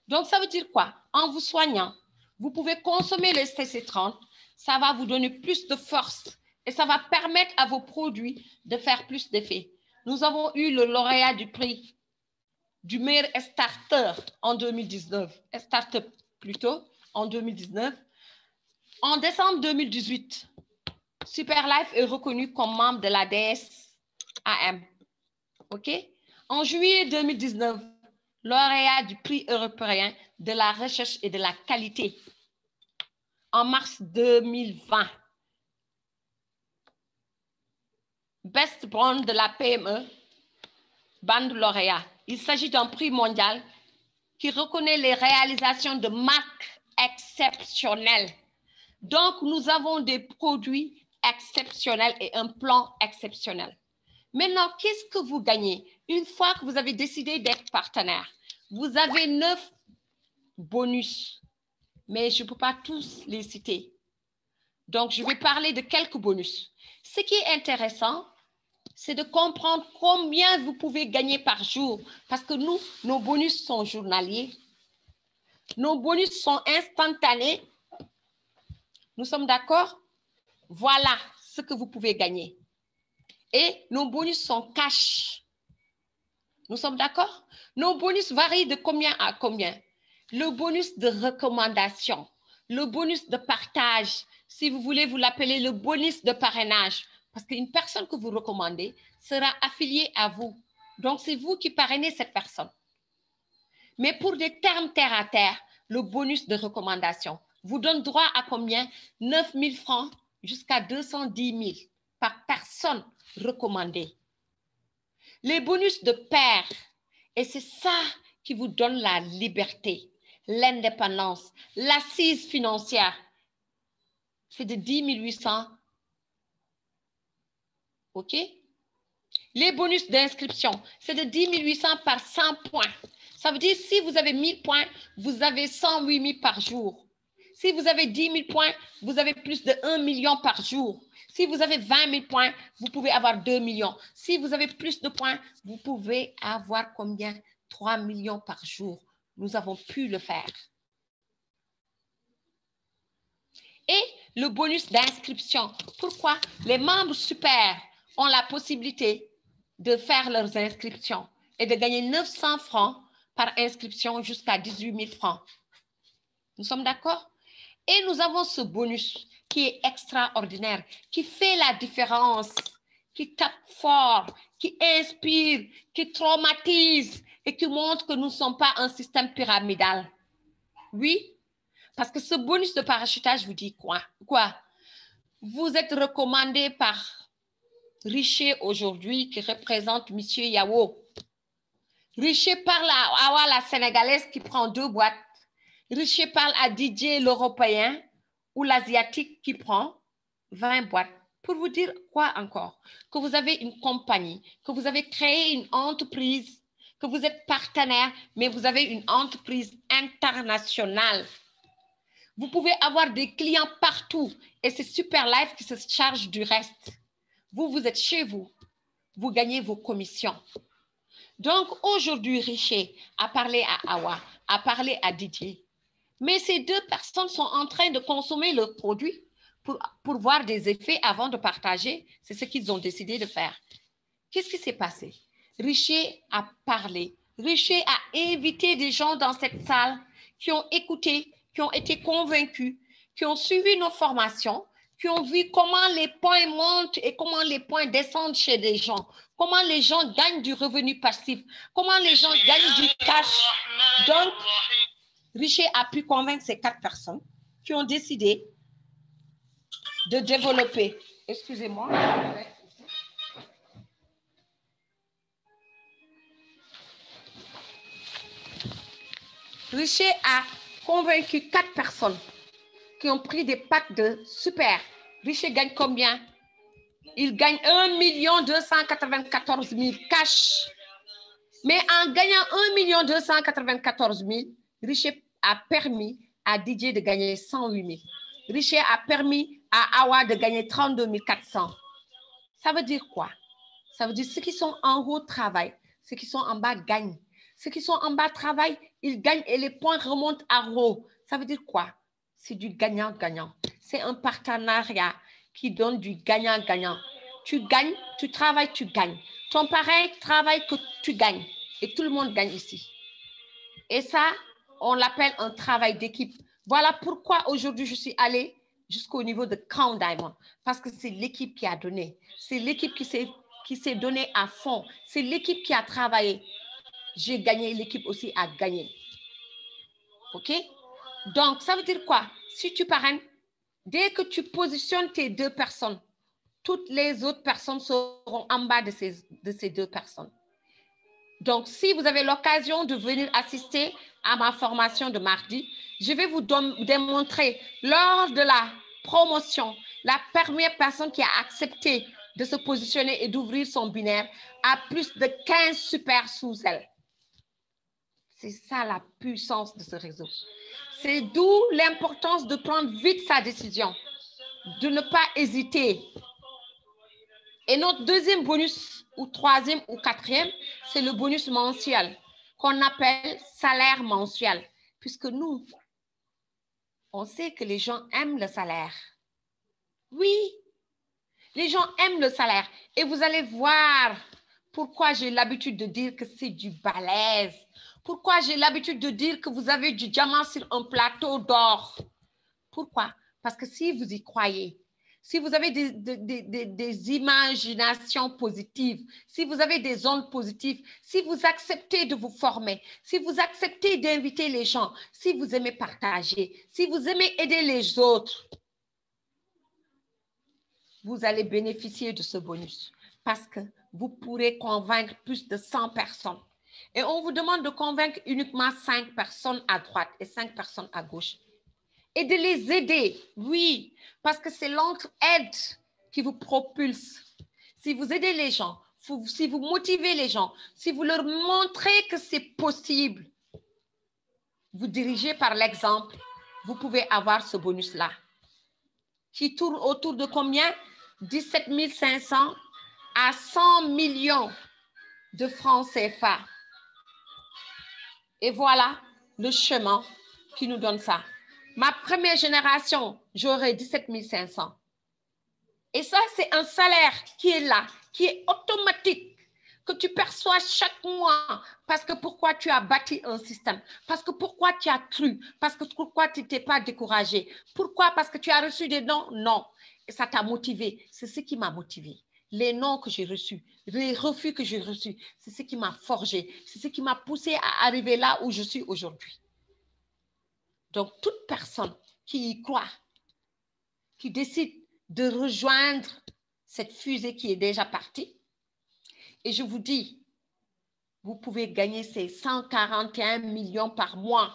Donc, ça veut dire quoi? En vous soignant, vous pouvez consommer le CC30, ça va vous donner plus de force et ça va permettre à vos produits de faire plus d'effet. Nous avons eu le lauréat du prix du meilleur starter en 2019, startup plutôt, en 2019. En décembre 2018, Superlife est reconnu comme membre de la DSAM. OK? En juillet 2019, lauréat du prix européen de la recherche et de la qualité. En mars 2020, Best Brand de la PME, bande lauréat. Il s'agit d'un prix mondial qui reconnaît les réalisations de marques exceptionnelles. Donc, nous avons des produits exceptionnels et un plan exceptionnel. Maintenant, qu'est-ce que vous gagnez? Une fois que vous avez décidé d'être partenaire, vous avez 9 bonus, mais je ne peux pas tous les citer. Donc, je vais parler de quelques bonus. Ce qui est intéressant, c'est de comprendre combien vous pouvez gagner par jour, parce que nous, nos bonus sont journaliers. Nos bonus sont instantanés. Nous sommes d'accord? Voilà ce que vous pouvez gagner. Et nos bonus sont cash. Nous sommes d'accord? Nos bonus varient de combien à combien? Le bonus de recommandation, le bonus de partage, si vous voulez vous l'appeler le bonus de parrainage, parce qu'une personne que vous recommandez sera affiliée à vous. Donc, c'est vous qui parrainez cette personne. Mais pour des termes terre à terre, le bonus de recommandation vous donne droit à combien? 9 000 francs jusqu'à 210 000 par personne recommandée. Les bonus de pair, et c'est ça qui vous donne la liberté, l'indépendance, l'assise financière, c'est de 10 800. OK? Les bonus d'inscription, c'est de 10 800 par 100 points. Ça veut dire si vous avez 1000 points, vous avez 108 000 par jour. Si vous avez 10 000 points, vous avez plus de 1 million par jour. Si vous avez 20 000 points, vous pouvez avoir 2 millions. Si vous avez plus de points, vous pouvez avoir combien? 3 millions par jour. Nous avons pu le faire. Et le bonus d'inscription. Pourquoi? Les membres super ont la possibilité de faire leurs inscriptions et de gagner 900 francs par inscription jusqu'à 18 000 francs. Nous sommes d'accord? Et nous avons ce bonus qui est extraordinaire, qui fait la différence, qui tape fort, qui inspire, qui traumatise et qui montre que nous ne sommes pas un système pyramidal. Oui, parce que ce bonus de parachutage vous dit quoi? Vous êtes recommandé par Richer aujourd'hui qui représente M. Yao. Richer parle à Awa, la Sénégalaise qui prend 2 boîtes. Richer parle à Didier, l'Européen ou l'Asiatique qui prend 20 boîtes. Pour vous dire quoi encore? Que vous avez une compagnie, que vous avez créé une entreprise, que vous êtes partenaire, mais vous avez une entreprise internationale. Vous pouvez avoir des clients partout et c'est Superlife qui se charge du reste. Vous êtes chez vous, vous gagnez vos commissions. Donc aujourd'hui, Richer a parlé à Awa, a parlé à Didier. Mais ces 2 personnes sont en train de consommer le produit pour voir des effets avant de partager. C'est ce qu'ils ont décidé de faire. Qu'est-ce qui s'est passé? Richer a parlé. Richer a invité des gens dans cette salle qui ont écouté, qui ont été convaincus, qui ont suivi nos formations, qui ont vu comment les points montent et comment les points descendent chez les gens, comment les gens gagnent du revenu passif, comment les gens gagnent du cash. Donc, Richer a pu convaincre ces 4 personnes qui ont décidé de développer. Excusez-moi. Richer a convaincu 4 personnes qui ont pris des packs de super. Richer gagne combien? Il gagne 1 294 000 cash. Mais en gagnant 1 294 000, Richer a permis à Didier de gagner 108 000. Richer a permis à Awa de gagner 32 400. Ça veut dire quoi? Ça veut dire ceux qui sont en haut travaillent, ceux qui sont en bas gagnent. Ceux qui sont en bas travaillent, ils gagnent et les points remontent à haut. Ça veut dire quoi? C'est du gagnant-gagnant. C'est un partenariat qui donne du gagnant-gagnant. Tu gagnes, tu travailles, tu gagnes. Ton pareil travaille que tu gagnes. Et tout le monde gagne ici. Et ça, on l'appelle un travail d'équipe. Voilà pourquoi aujourd'hui, je suis allée jusqu'au niveau de Crown Diamond. Parce que c'est l'équipe qui a donné. C'est l'équipe qui s'est donnée à fond. C'est l'équipe qui a travaillé. J'ai gagné, l'équipe aussi a gagné. OK? Donc, ça veut dire quoi? Si tu parraines, dès que tu positionnes tes 2 personnes, toutes les autres personnes seront en bas de ces 2 personnes. Donc, si vous avez l'occasion de venir assister à ma formation de mardi, je vais vous démontrer lors de la promotion, la première personne qui a accepté de se positionner et d'ouvrir son binaire a plus de 15 super sous elle. C'est ça la puissance de ce réseau. C'est d'où l'importance de prendre vite sa décision, de ne pas hésiter. Et notre deuxième bonus, ou 3e ou 4e, c'est le bonus mensuel qu'on appelle salaire mensuel. Puisque nous, on sait que les gens aiment le salaire. Oui, les gens aiment le salaire. Et vous allez voir pourquoi j'ai l'habitude de dire que c'est du balèze. Pourquoi j'ai l'habitude de dire que vous avez du diamant sur un plateau d'or. Pourquoi? Parce que si vous y croyez, si vous avez des imaginations positives, si vous avez des ondes positives, si vous acceptez de vous former, si vous acceptez d'inviter les gens, si vous aimez partager, si vous aimez aider les autres, vous allez bénéficier de ce bonus parce que vous pourrez convaincre plus de 100 personnes. Et on vous demande de convaincre uniquement 5 personnes à droite et 5 personnes à gauche. Et de les aider, oui, parce que c'est l'entraide qui vous propulse. Si vous aidez les gens, si vous motivez les gens, si vous leur montrez que c'est possible, vous dirigez par l'exemple, vous pouvez avoir ce bonus-là qui tourne autour de combien? 17 500 à 100 millions de francs CFA. Et voilà le chemin qui nous donne ça. Ma première génération, j'aurai 17 500. Et ça, c'est un salaire qui est là, qui est automatique, que tu perçois chaque mois. Parce que pourquoi tu as bâti un système? Parce que pourquoi tu as cru? Parce que pourquoi tu n'étais pas découragé? Pourquoi? Parce que tu as reçu des dons? Non. Et ça t'a motivé. C'est ce qui m'a motivé. Les noms que j'ai reçus, les refus que j'ai reçus, c'est ce qui m'a forgé. C'est ce qui m'a poussé à arriver là où je suis aujourd'hui. Donc, toute personne qui y croit, qui décide de rejoindre cette fusée qui est déjà partie, et je vous dis, vous pouvez gagner ces 141 millions par mois.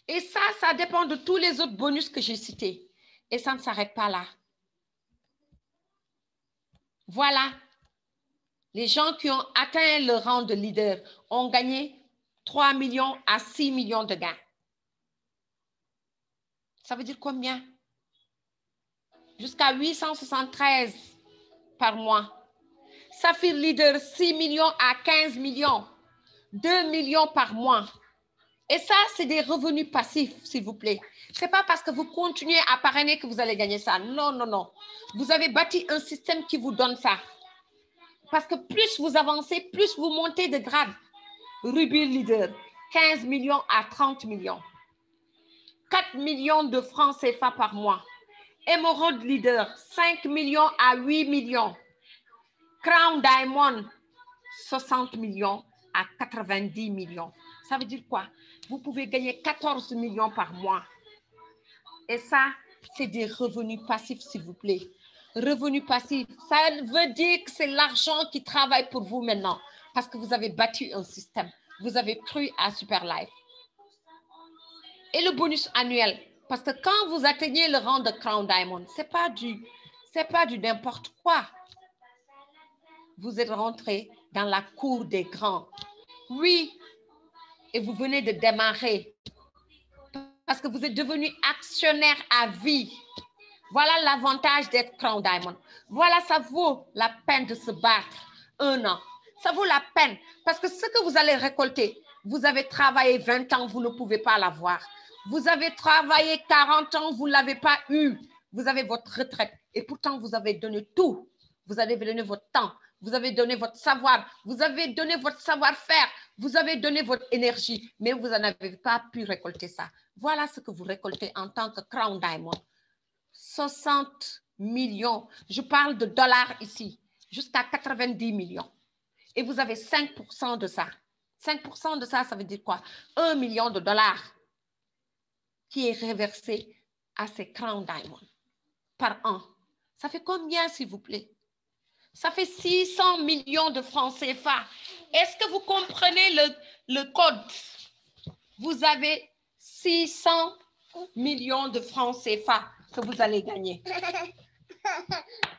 Et ça dépend de tous les autres bonus que j'ai cités. Et ça ne s'arrête pas là. Voilà. Les gens qui ont atteint le rang de leader ont gagné 3 millions à 6 millions de gains. Ça veut dire combien? Jusqu'à 873 par mois. Saphir Leader, 6 millions à 15 millions. 2 millions par mois. Et ça, c'est des revenus passifs, s'il vous plaît. Ce n'est pas parce que vous continuez à parrainer que vous allez gagner ça. Non, non, non. Vous avez bâti un système qui vous donne ça. Parce que plus vous avancez, plus vous montez de grade. Ruby Leader, 15 millions à 30 millions. 4 millions de francs CFA par mois. Emerald Leader, 5 millions à 8 millions. Crown Diamond, 60 millions à 90 millions. Ça veut dire quoi? Vous pouvez gagner 14 millions par mois. Et ça, c'est des revenus passifs, s'il vous plaît. Revenus passifs, ça veut dire que c'est l'argent qui travaille pour vous maintenant. Parce que vous avez bâti un système. Vous avez cru à Super Life. Et le bonus annuel, parce que quand vous atteignez le rang de Crown Diamond, ce n'est pas du n'importe quoi. Vous êtes rentré dans la cour des grands. Oui, et vous venez de démarrer parce que vous êtes devenu actionnaire à vie. Voilà l'avantage d'être Crown Diamond. Voilà, ça vaut la peine de se battre 1 an. Ça vaut la peine parce que ce que vous allez récolter, vous avez travaillé 20 ans, vous ne pouvez pas l'avoir. Vous avez travaillé 40 ans, vous ne l'avez pas eu. Vous avez votre retraite et pourtant vous avez donné tout. Vous avez donné votre temps, vous avez donné votre savoir, vous avez donné votre savoir-faire, vous avez donné votre énergie, mais vous n'en avez pas pu récolter ça. Voilà ce que vous récoltez en tant que Crown Diamond. 60 millions, je parle de dollars ici, jusqu'à 90 millions. Et vous avez 5% de ça. 5% de ça, ça veut dire quoi? 1 million de dollars qui est reversé à ces Crown Diamond par an. Ça fait combien, s'il vous plaît? Ça fait 600 millions de francs CFA. Est-ce que vous comprenez le code? Vous avez 600 millions de francs CFA que vous allez gagner.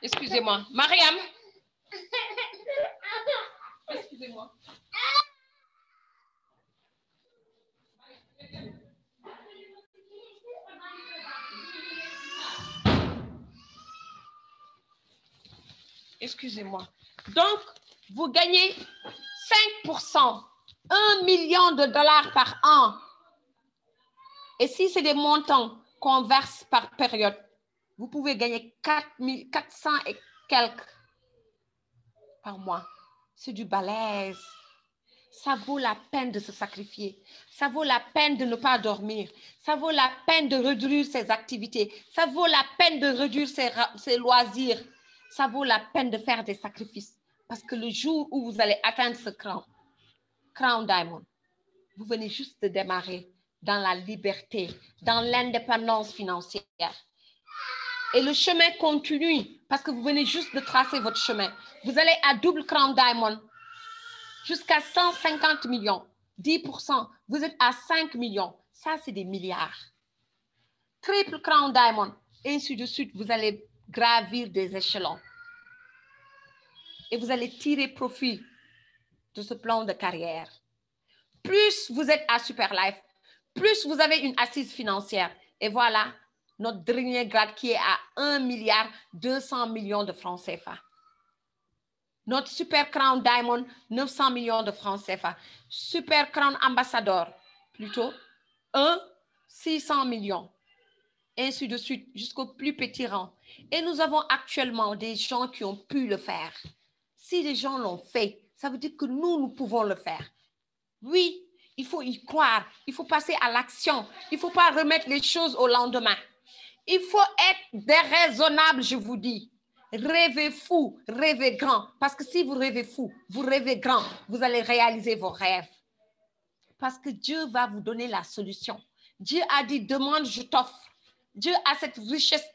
Excusez-moi. Mariam. Excusez-moi. Excusez-moi. Donc, vous gagnez 5%, 1 million de dollars par an. Et si c'est des montants qu'on verse par période, vous pouvez gagner 400 et quelques par mois. C'est du balèze. Ça vaut la peine de se sacrifier. Ça vaut la peine de ne pas dormir. Ça vaut la peine de réduire ses activités. Ça vaut la peine de réduire ses loisirs. Ça vaut la peine de faire des sacrifices. Parce que le jour où vous allez atteindre ce Crown Diamond, vous venez juste de démarrer dans la liberté, dans l'indépendance financière. Et le chemin continue parce que vous venez juste de tracer votre chemin. Vous allez à double Crown Diamond jusqu'à 150 millions. 10%, vous êtes à 5 millions. Ça, c'est des milliards. Triple Crown Diamond, et ainsi de suite, vous allez gravir des échelons. Et vous allez tirer profit de ce plan de carrière. Plus vous êtes à Super Life, plus vous avez une assise financière. Et voilà, notre dernier grade qui est à 1 milliard 200 millions de francs CFA. Notre Super Crown Diamond, 900 millions de francs CFA. Super Crown Ambassador, plutôt, 600 millions. Et ainsi de suite, jusqu'au plus petit rang. Et nous avons actuellement des gens qui ont pu le faire. Si les gens l'ont fait, ça veut dire que nous pouvons le faire. Oui, il faut y croire, il faut passer à l'action. Il ne faut pas remettre les choses au lendemain. Il faut être déraisonnable, je vous dis. Rêvez fou, rêvez grand. Parce que si vous rêvez fou, vous rêvez grand, vous allez réaliser vos rêves. Parce que Dieu va vous donner la solution. Dieu a dit, demande, je t'offre. Dieu a cette richesse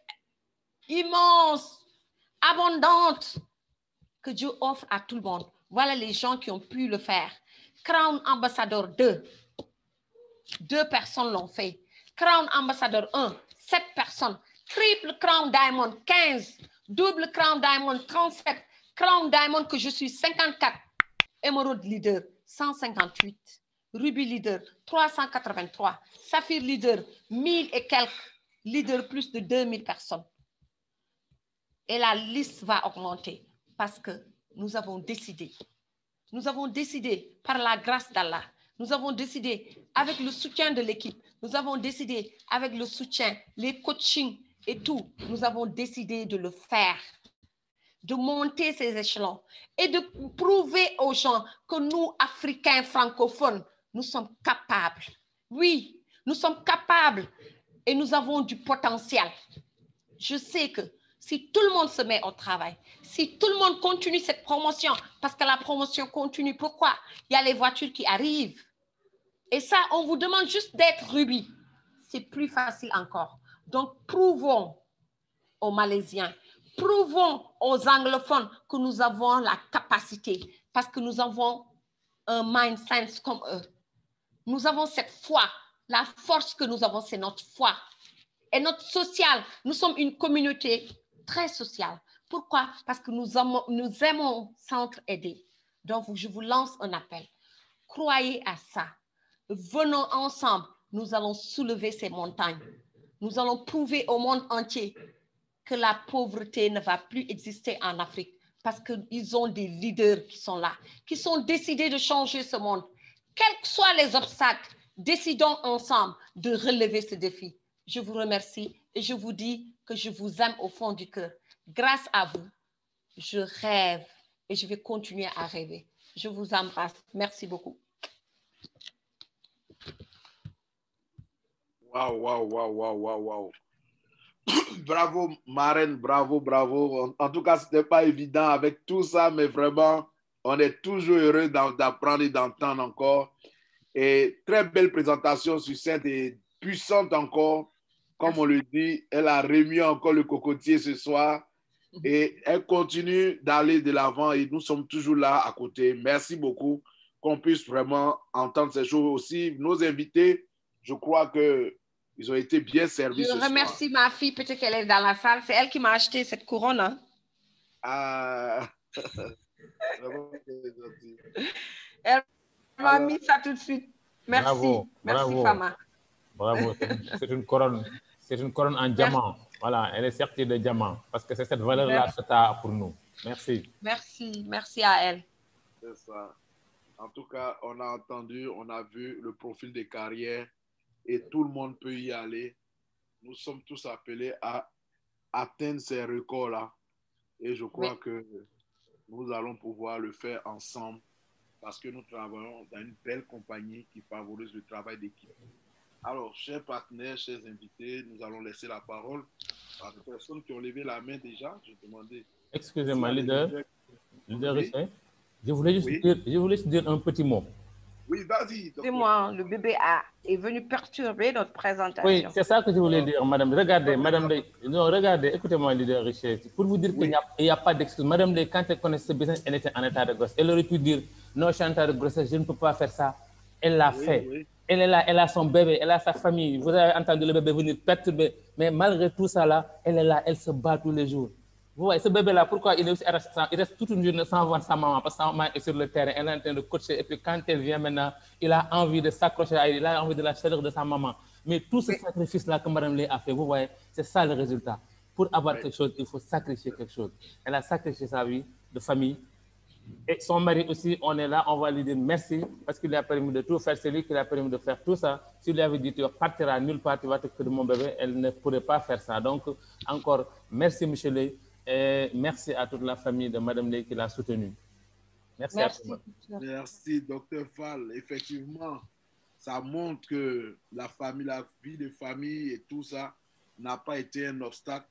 immense, abondante, que Dieu offre à tout le monde. Voilà les gens qui ont pu le faire. Crown Ambassador 2, 2 personnes l'ont fait. Crown Ambassador 1, 7 personnes. Triple Crown Diamond, 15. Double Crown Diamond, 37. Crown Diamond que je suis, 54. Emerald Leader, 158. Ruby Leader, 383. Saphir Leader, 1000 et quelques. Leader, plus de 2000 personnes. Et la liste va augmenter parce que nous avons décidé. Nous avons décidé par la grâce d'Allah. Nous avons décidé avec le soutien de l'équipe. Nous avons décidé avec le soutien, les coachings et tout. Nous avons décidé de le faire, de monter ces échelons et de prouver aux gens que nous, Africains francophones, nous sommes capables. Oui, nous sommes capables et nous avons du potentiel. Je sais que si tout le monde se met au travail, si tout le monde continue cette promotion, parce que la promotion continue, pourquoi? Il y a les voitures qui arrivent. Et ça, on vous demande juste d'être Ruby. C'est plus facile encore. Donc, prouvons aux Malaisiens, prouvons aux anglophones que nous avons la capacité, parce que nous avons un mindset comme eux. Nous avons cette foi. La force que nous avons, c'est notre foi. Et notre social, nous sommes une communauté très sociale. Pourquoi? Parce que nous aimons s'entraider. Donc, je vous lance un appel. Croyez à ça. Venons ensemble. Nous allons soulever ces montagnes. Nous allons prouver au monde entier que la pauvreté ne va plus exister en Afrique parce qu'ils ont des leaders qui sont là, qui sont décidés de changer ce monde. Quels que soient les obstacles, décidons ensemble de relever ce défi. Je vous remercie et je vous dis que je vous aime au fond du cœur. Grâce à vous, je rêve et je vais continuer à rêver. Je vous embrasse. Merci beaucoup. Waouh, waouh, waouh, waouh, waouh, waouh. Bravo, marraine, bravo, bravo. En tout cas, ce n'était pas évident avec tout ça, mais vraiment, on est toujours heureux d'apprendre et d'entendre encore. Et très belle présentation succincte et puissante encore. Comme on le dit, elle a remis encore le cocotier ce soir et elle continue d'aller de l'avant et nous sommes toujours là à côté. Merci beaucoup qu'on puisse vraiment entendre ces choses aussi. Nos invités, je crois qu'ils ont été bien servis ce soir. Je remercie ma fille, peut-être qu'elle est dans la salle. C'est elle qui m'a acheté cette couronne. Hein? Ah, elle m'a mis ça tout de suite. Merci. Bravo, merci bravo. Fama. Bravo, c'est une couronne en diamant. Voilà, elle est sortie de diamant parce que c'est cette valeur-là que ça a pour nous. Merci. Merci à elle. C'est ça. En tout cas, on a entendu, on a vu le profil des carrières et tout le monde peut y aller. Nous sommes tous appelés à atteindre ces records-là et je crois que nous allons pouvoir le faire ensemble parce que nous travaillons dans une belle compagnie qui favorise le travail d'équipe. Alors, chers partenaires, chers invités, nous allons laisser la parole à des personnes qui ont levé la main déjà. Je demandais. Excusez-moi, leader Oui. Richet, je voulais juste dire un petit mot. Oui, vas-y. Excusez-moi, le bébé est venu perturber notre présentation. Oui, c'est ça que je voulais dire, madame. Regardez, madame Ley, non, regardez, écoutez-moi, leader Richet, pour vous dire qu'il n'y a pas d'excuse. Madame Ley, quand elle connaissait ce business, elle était en état de grossesse. Elle aurait pu dire, non, je suis en état de grossesse, je ne peux pas faire ça. Elle l'a fait. Oui. Elle est là, elle a son bébé, elle a sa famille. Vous avez entendu le bébé venir perturber. Mais malgré tout ça, là, elle est là, elle se bat tous les jours. Vous voyez, ce bébé-là, pourquoi il reste toute une journée sans voir sa maman? Parce que sa maman est sur le terrain, elle est en train de coacher. Et puis quand elle vient maintenant, il a envie de s'accrocher à elle, il a envie de la chaleur de sa maman. Mais tout ce sacrifice-là que Mme Ley a fait, vous voyez, c'est ça le résultat. Pour avoir quelque chose, il faut sacrifier quelque chose. Elle a sacrifié sa vie de famille. Et son mari aussi, on est là, on va lui dire merci parce qu'il lui a permis de tout faire. C'est lui qui lui a permis de faire tout ça. S'il lui avait dit tu partiras nulle part, tu vas t'occuper de mon bébé, elle ne pourrait pas faire ça. Donc, encore, merci M. Ley et merci à toute la famille de Mme Ley qui l'a soutenue. Merci à tout le monde. Merci, Dr. Fall. Effectivement, ça montre que la famille, la vie de famille et tout ça n'a pas été un obstacle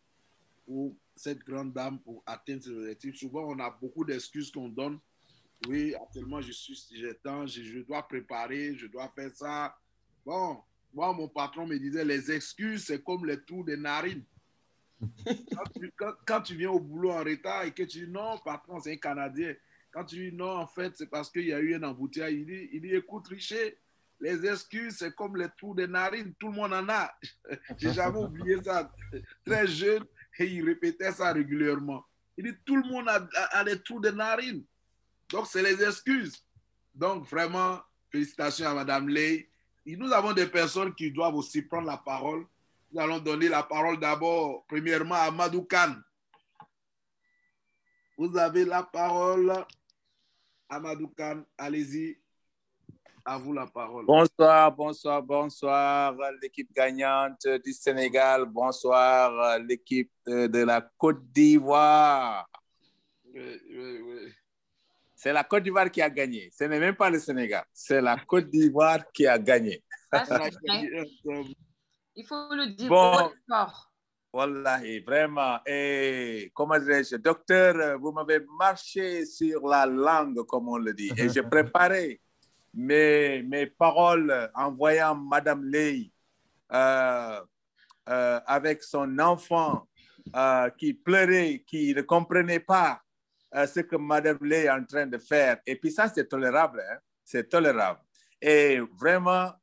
pour cette grande dame pour atteindre ses objectifs. Souvent, on a beaucoup d'excuses qu'on donne. Oui, actuellement, je dois préparer, je dois faire ça. Bon, moi, mon patron me disait, les excuses, c'est comme les trous des narines. Quand tu viens au boulot en retard et que tu dis, non, patron, c'est un Canadien. Quand tu dis, non, en fait, c'est parce qu'il y a eu un embouteillage. Il dit, écoute, Richet, les excuses, c'est comme les trous des narines. Tout le monde en a. J'ai jamais oublié ça. Très jeune, et il répétait ça régulièrement. Il dit, tout le monde a des trous de narines. Donc, c'est les excuses. Donc, vraiment, félicitations à Mme Ley. Et nous avons des personnes qui doivent aussi prendre la parole. Nous allons donner la parole d'abord, premièrement, à Amadou Kane. Vous avez la parole. Amadou Kane, allez-y. À vous la parole. Bonsoir, l'équipe gagnante du Sénégal. Bonsoir, l'équipe de la Côte d'Ivoire. Oui. C'est la Côte d'Ivoire qui a gagné. Ce n'est même pas le Sénégal. C'est la Côte d'Ivoire qui a gagné. Il faut le dire bon, fort. Wallahi, vraiment. Et comment dirais-je, docteur, vous m'avez marché sur la langue, comme on le dit. Et j'ai préparé mes paroles en voyant Mme Ley avec son enfant qui pleurait, qui ne comprenait pas ce que Mme Ley est en train de faire. Et puis ça, c'est tolérable. Hein? C'est tolérable. Et vraiment,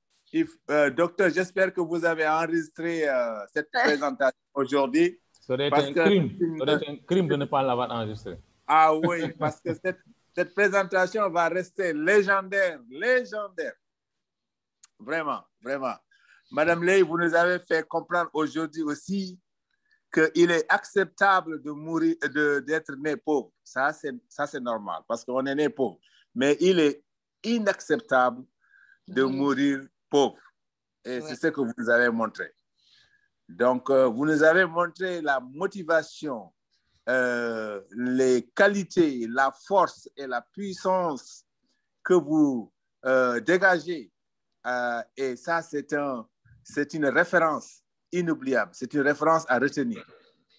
docteur, j'espère que vous avez enregistré cette présentation aujourd'hui. Ça aurait été un crime de ne pas l'avoir enregistré. Ah oui, parce que cette présentation va rester légendaire. Vraiment. Madame Ley, vous nous avez fait comprendre aujourd'hui aussi qu'il est acceptable de mourir, d'être né pauvre. Ça, c'est normal, parce qu'on est né pauvre. Mais il est inacceptable de mourir pauvre. Et c'est ce que vous nous avez montré. Donc, vous nous avez montré la motivation, les qualités, la force et la puissance que vous dégagez. Et ça, c'est une référence inoubliable. C'est une référence à retenir.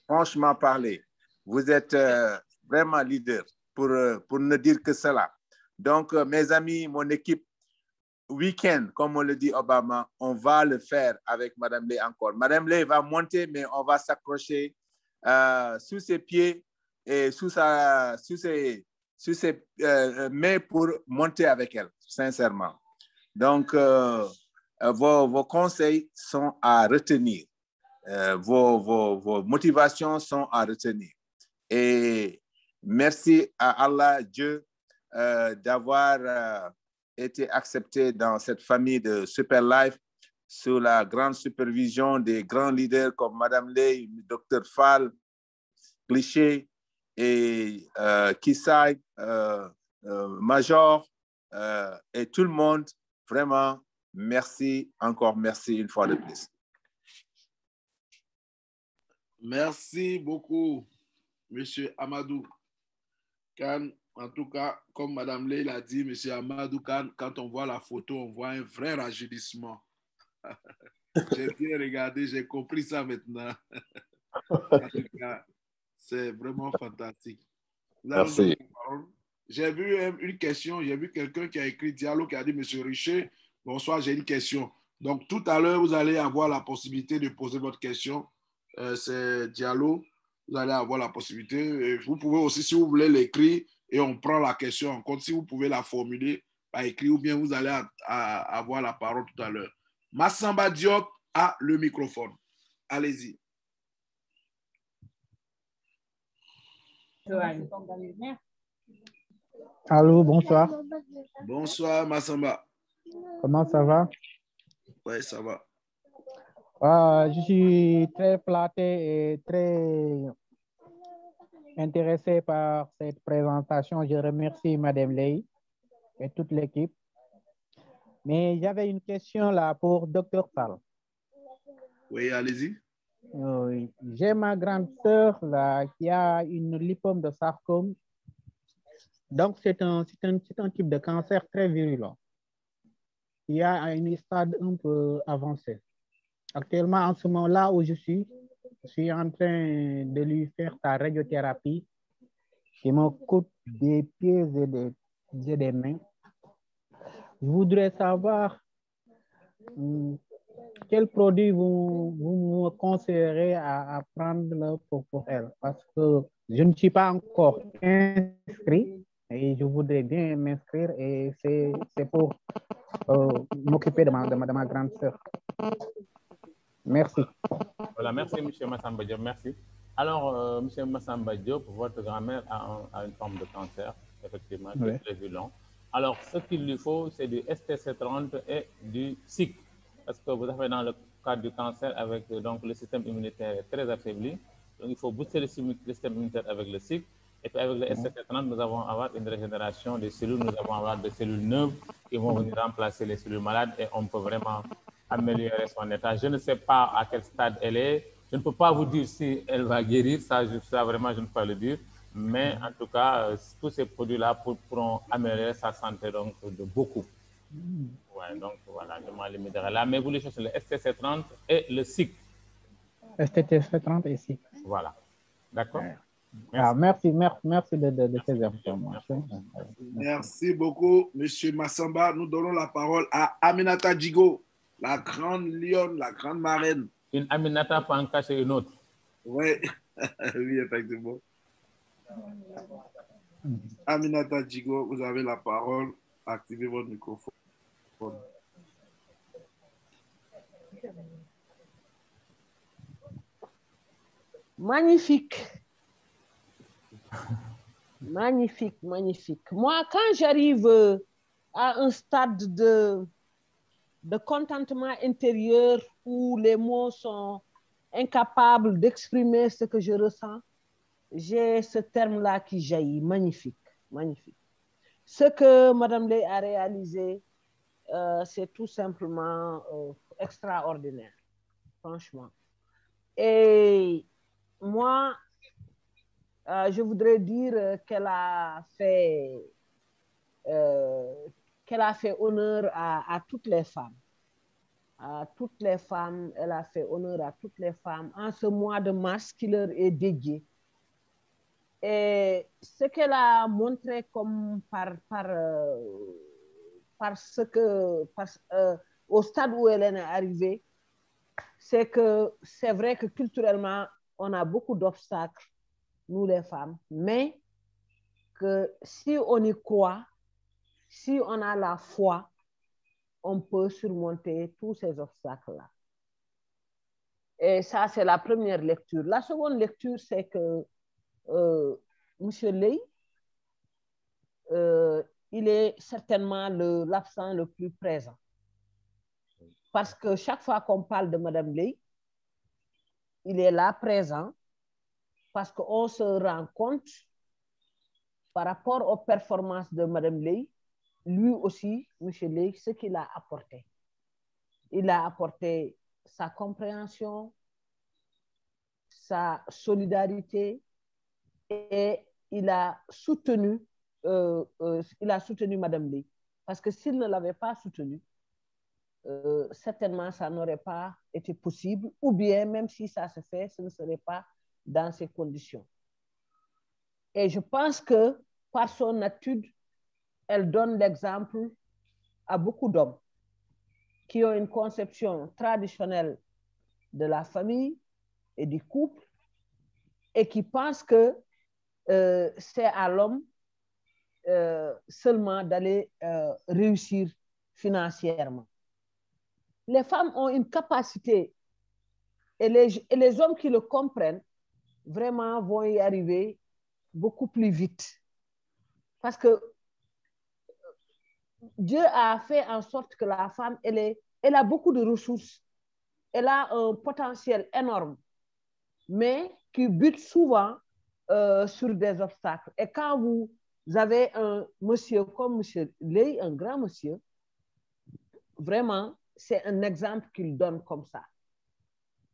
Franchement parler, vous êtes vraiment leader pour ne dire que cela. Donc, mes amis, mon équipe, week-end, comme on le dit Obama, on va le faire avec Mme Ley encore. Mme Ley va monter, mais on va s'accrocher sous ses pieds et sous ses mains pour monter avec elle, sincèrement. Donc, vos conseils sont à retenir. Vos motivations sont à retenir. Et merci à Allah, Dieu, d'avoir été accepté dans cette famille de Super Life sous la grande supervision des grands leaders comme Mme Ley, Dr. Fall, Cliché et Kisai, Major et tout le monde. Vraiment, merci, encore merci une fois de plus. Merci beaucoup, M. Amadou Kane. En tout cas, comme Mme Ley l'a dit, M. Amadou Khan, quand on voit la photo, on voit un vrai rajeunissement. J'ai bien regardé, j'ai compris ça maintenant. En tout cas, c'est vraiment fantastique. Merci. J'ai vu une question, j'ai vu quelqu'un qui a écrit Diallo qui a dit, Monsieur Richer, bonsoir, j'ai une question. Donc, tout à l'heure, vous allez avoir la possibilité de poser votre question. C'est Diallo, vous allez avoir la possibilité. Et vous pouvez aussi, si vous voulez l'écrire, et on prend la question en compte, si vous pouvez la formuler par écrit, ou bien vous allez avoir la parole tout à l'heure. Massamba Diop a le microphone. Allez-y. Allô, bonsoir. Bonsoir, Massamba. Comment ça va? Oui, ça va. Je suis très flatté et très intéressé par cette présentation. Je remercie Madame Ley et toute l'équipe. Mais j'avais une question là pour Dr. Fall. Oui, allez-y. J'ai ma grande sœur là qui a une lipome de sarcome. Donc, c'est un type de cancer très virulent. Il y a un stade un peu avancé. Actuellement, en ce moment-là où je suis en train de lui faire sa radiothérapie qui me coûte des pieds et des mains. Je voudrais savoir quel produit vous me conseillerez à prendre pour elle, parce que je ne suis pas encore inscrit et je voudrais bien m'inscrire et c'est pour m'occuper de ma grande sœur. Merci. Voilà, merci M. Massamba Diop, merci. Alors, M. Massamba Diop, votre grand-mère a une forme de cancer, effectivement, qui est très violent. Alors, ce qu'il lui faut, c'est du STC30 et du SIC, parce que vous avez dans le cadre du cancer avec donc, le système immunitaire très affaibli. Donc, il faut booster le système immunitaire avec le SIC. Et puis avec le STC30, nous allons avoir une régénération des cellules, nous allons avoir des cellules neuves qui vont venir remplacer les cellules malades et on peut vraiment améliorer son état. Je ne sais pas à quel stade elle est. Je ne peux pas vous dire si elle va guérir, ça vraiment, je ne peux pas le dire. Mais en tout cas, tous ces produits-là pourront améliorer sa santé donc, de beaucoup. Ouais, donc voilà, je m'en limiterai là. Mais vous les cherchez le STC30 et le SIC. STC30 et SIC. Voilà. D'accord. Merci de ces informations. Merci beaucoup, M. Massamba. Nous donnons la parole à Aminata Djigo, la grande lionne, la grande marraine. Une Aminata peut en cacher une autre. Oui, oui, effectivement. Aminata Djigo, vous avez la parole. Activez votre microphone. Magnifique. Magnifique, magnifique. Moi, quand j'arrive à un stade de contentement intérieur où les mots sont incapables d'exprimer ce que je ressens, j'ai ce terme-là qui jaillit. Magnifique, magnifique. Ce que Mme Ley a réalisé, c'est tout simplement extraordinaire, franchement. Et moi, je voudrais dire qu'elle a fait honneur à toutes les femmes. À toutes les femmes, elle a fait honneur à toutes les femmes en ce mois de mars qui leur est dédié. Et ce qu'elle a montré comme au stade où elle est arrivée, c'est que c'est vrai que culturellement, on a beaucoup d'obstacles, nous les femmes, mais que si on y croit, si on a la foi, on peut surmonter tous ces obstacles-là. Et ça, c'est la première lecture. La seconde lecture, c'est que M. Ley, il est certainement l'absent le plus présent. Parce que chaque fois qu'on parle de Mme Ley, il est là présent parce qu'on se rend compte par rapport aux performances de Mme Ley, lui aussi, M. Ley, ce qu'il a apporté. Il a apporté sa compréhension, sa solidarité et il a soutenu il a soutenu Madame Leye. Parce que s'il ne l'avait pas soutenue, certainement ça n'aurait pas été possible, ou bien même si ça se fait, ce ne serait pas dans ces conditions. Et je pense que par son attitude, elle donne l'exemple à beaucoup d'hommes qui ont une conception traditionnelle de la famille et du couple et qui pensent que c'est à l'homme seulement d'aller réussir financièrement. Les femmes ont une capacité et les hommes qui le comprennent vraiment vont y arriver beaucoup plus vite. Parce que Dieu a fait en sorte que la femme, elle a beaucoup de ressources. Elle a un potentiel énorme, mais qui bute souvent sur des obstacles. Et quand vous avez un monsieur comme M. Leye, un grand monsieur, vraiment, c'est un exemple qu'il donne comme ça.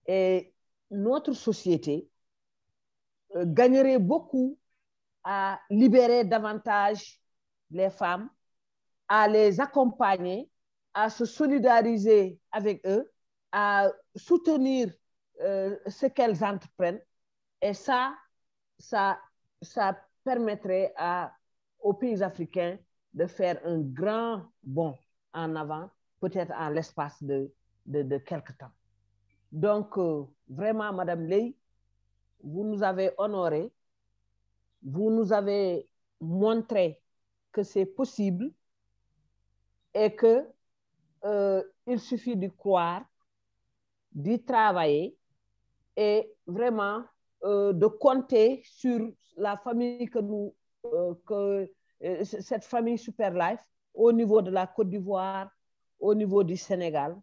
Et notre société gagnerait beaucoup à libérer davantage les femmes, à les accompagner, à se solidariser avec eux, à soutenir ce qu'elles entreprennent. Et ça permettrait aux pays africains de faire un grand bond en avant, peut-être en l'espace de quelques temps. Donc, vraiment, Madame Leye, vous nous avez honorés, vous nous avez montré que c'est possible et que il suffit de croire, d'y travailler et vraiment de compter sur la famille cette famille Super Life au niveau de la Côte d'Ivoire, au niveau du Sénégal.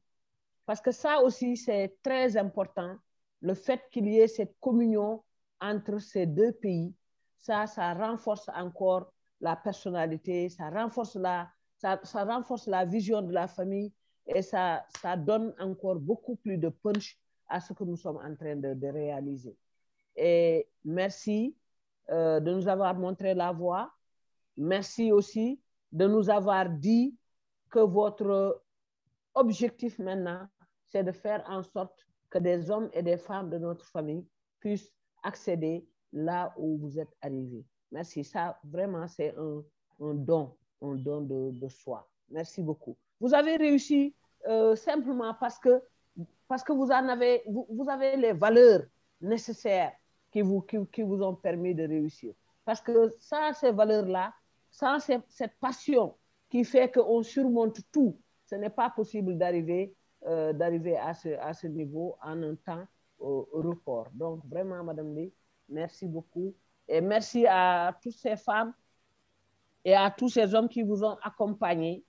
Parce que ça aussi, c'est très important, le fait qu'il y ait cette communion entre ces deux pays. Ça renforce encore la personnalité, ça renforce la vision de la famille et ça donne encore beaucoup plus de punch à ce que nous sommes en train de réaliser. Et merci de nous avoir montré la voie. Merci aussi de nous avoir dit que votre objectif maintenant, c'est de faire en sorte que des hommes et des femmes de notre famille puissent accéder là où vous êtes arrivés. Merci. Ça, vraiment, c'est un don de soi. Merci beaucoup. Vous avez réussi simplement parce que vous avez les valeurs nécessaires qui vous ont permis de réussir. Parce que sans ces valeurs-là, sans cette passion qui fait qu'on surmonte tout, ce n'est pas possible d'arriver à ce niveau en un temps record. Donc, vraiment, Madame Leye, merci beaucoup. Et merci à toutes ces femmes et à tous ces hommes qui vous ont accompagnés,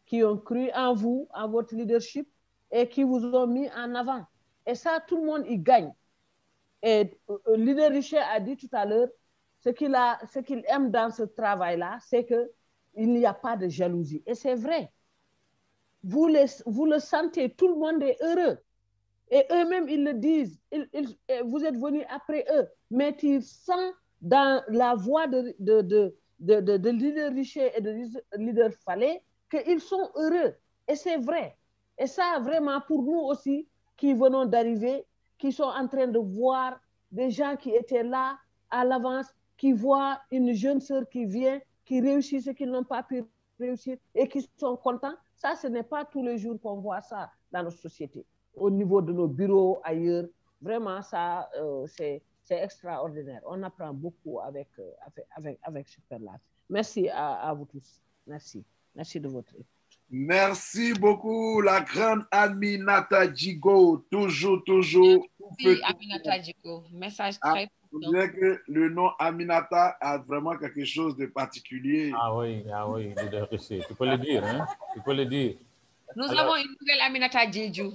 qui ont cru en vous, en votre leadership et qui vous ont mis en avant. Et ça, tout le monde y gagne. Et le leader Richet a dit tout à l'heure, ce qu'il aime dans ce travail-là, c'est qu'il n'y a pas de jalousie. Et c'est vrai. Vous le sentez, tout le monde est heureux. Et eux-mêmes, ils le disent. Vous êtes venus après eux. Mais tu sens dans la voix de leader Richet et de leader Fallet qu'ils sont heureux. Et c'est vrai. Et ça, vraiment, pour nous aussi, qui venons d'arriver, qui sont en train de voir des gens qui étaient là à l'avance, qui voient une jeune sœur qui vient, qui réussit ce qu'ils n'ont pas pu réussir et qui sont contents. Ça, ce n'est pas tous les jours qu'on voit ça dans notre société. Au niveau de nos bureaux, ailleurs, vraiment, ça, c'est extraordinaire. On apprend beaucoup avec Superlife. Merci à vous tous. Merci. Merci de votre écoute. Merci beaucoup, la grande Aminata Djigo. Toujours. Oui, Aminata Djigo. Message très on dirait que le nom Aminata a vraiment quelque chose de particulier. Ah oui, leader Richet. Tu peux le dire, hein? Tu peux le dire. Nous avons une nouvelle Aminata Djidjou.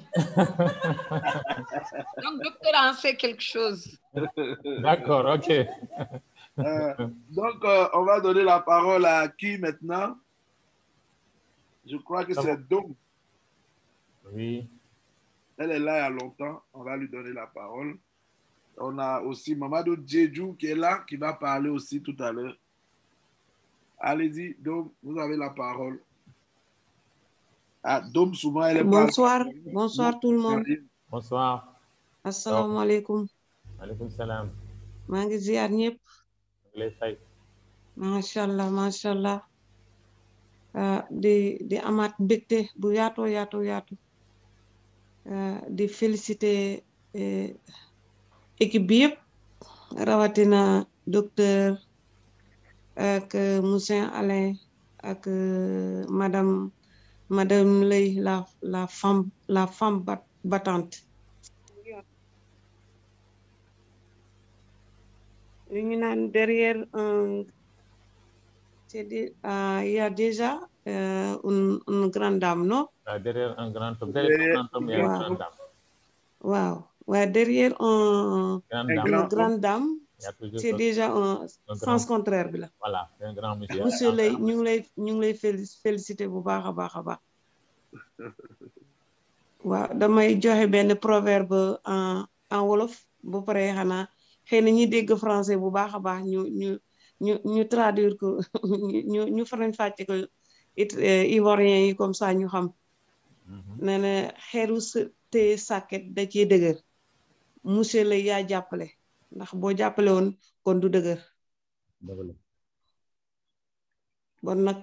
Donc, docteur en sait quelque chose. D'accord, ok. Donc, on va donner la parole à qui maintenant? Je crois que c'est Dom. Oui. Elle est là il y a longtemps. On va lui donner la parole. On a aussi Mamadou Djedjou qui est là, qui va parler aussi tout à l'heure. Allez-y, Dom, vous avez la parole. Ah, Dom, souvent, elle est Bonsoir, pas... bonsoir tout le monde. Bonsoir. Assalamu alaikum. Alaikum salam. maa ngi ziar ñëpp. lay fay. macha allah macha allah. di amaat mbégte bu yaatoo yaatu. di féliciter équipe bi yëpp rawatina docteur ak monsieur Alain ak madame Lay la femme battante. ñu naan derrière il y a déjà une grande dame, non? Derrière un grand homme, il y a une grande dame. Wow. Ouais, derrière une grande dame, c'est déjà un sens contraire. Voilà, c'est un grand monsieur. Monsieur Lay, ñu ngi lay féliciter bu baax a baax. Waaw, damay joxe benn proverbe en wolof bu paree xanaa xëy na ñi dégg français bu baax a baax ñu traduire ko ñu faram fàcce ko it ivoirien yi comme ça ñu xam. nee na xeeru te sàkket da cee dëgër monsieur Lay yaa jàppale ndax boo jàppale woon kon du dëgër. bon nag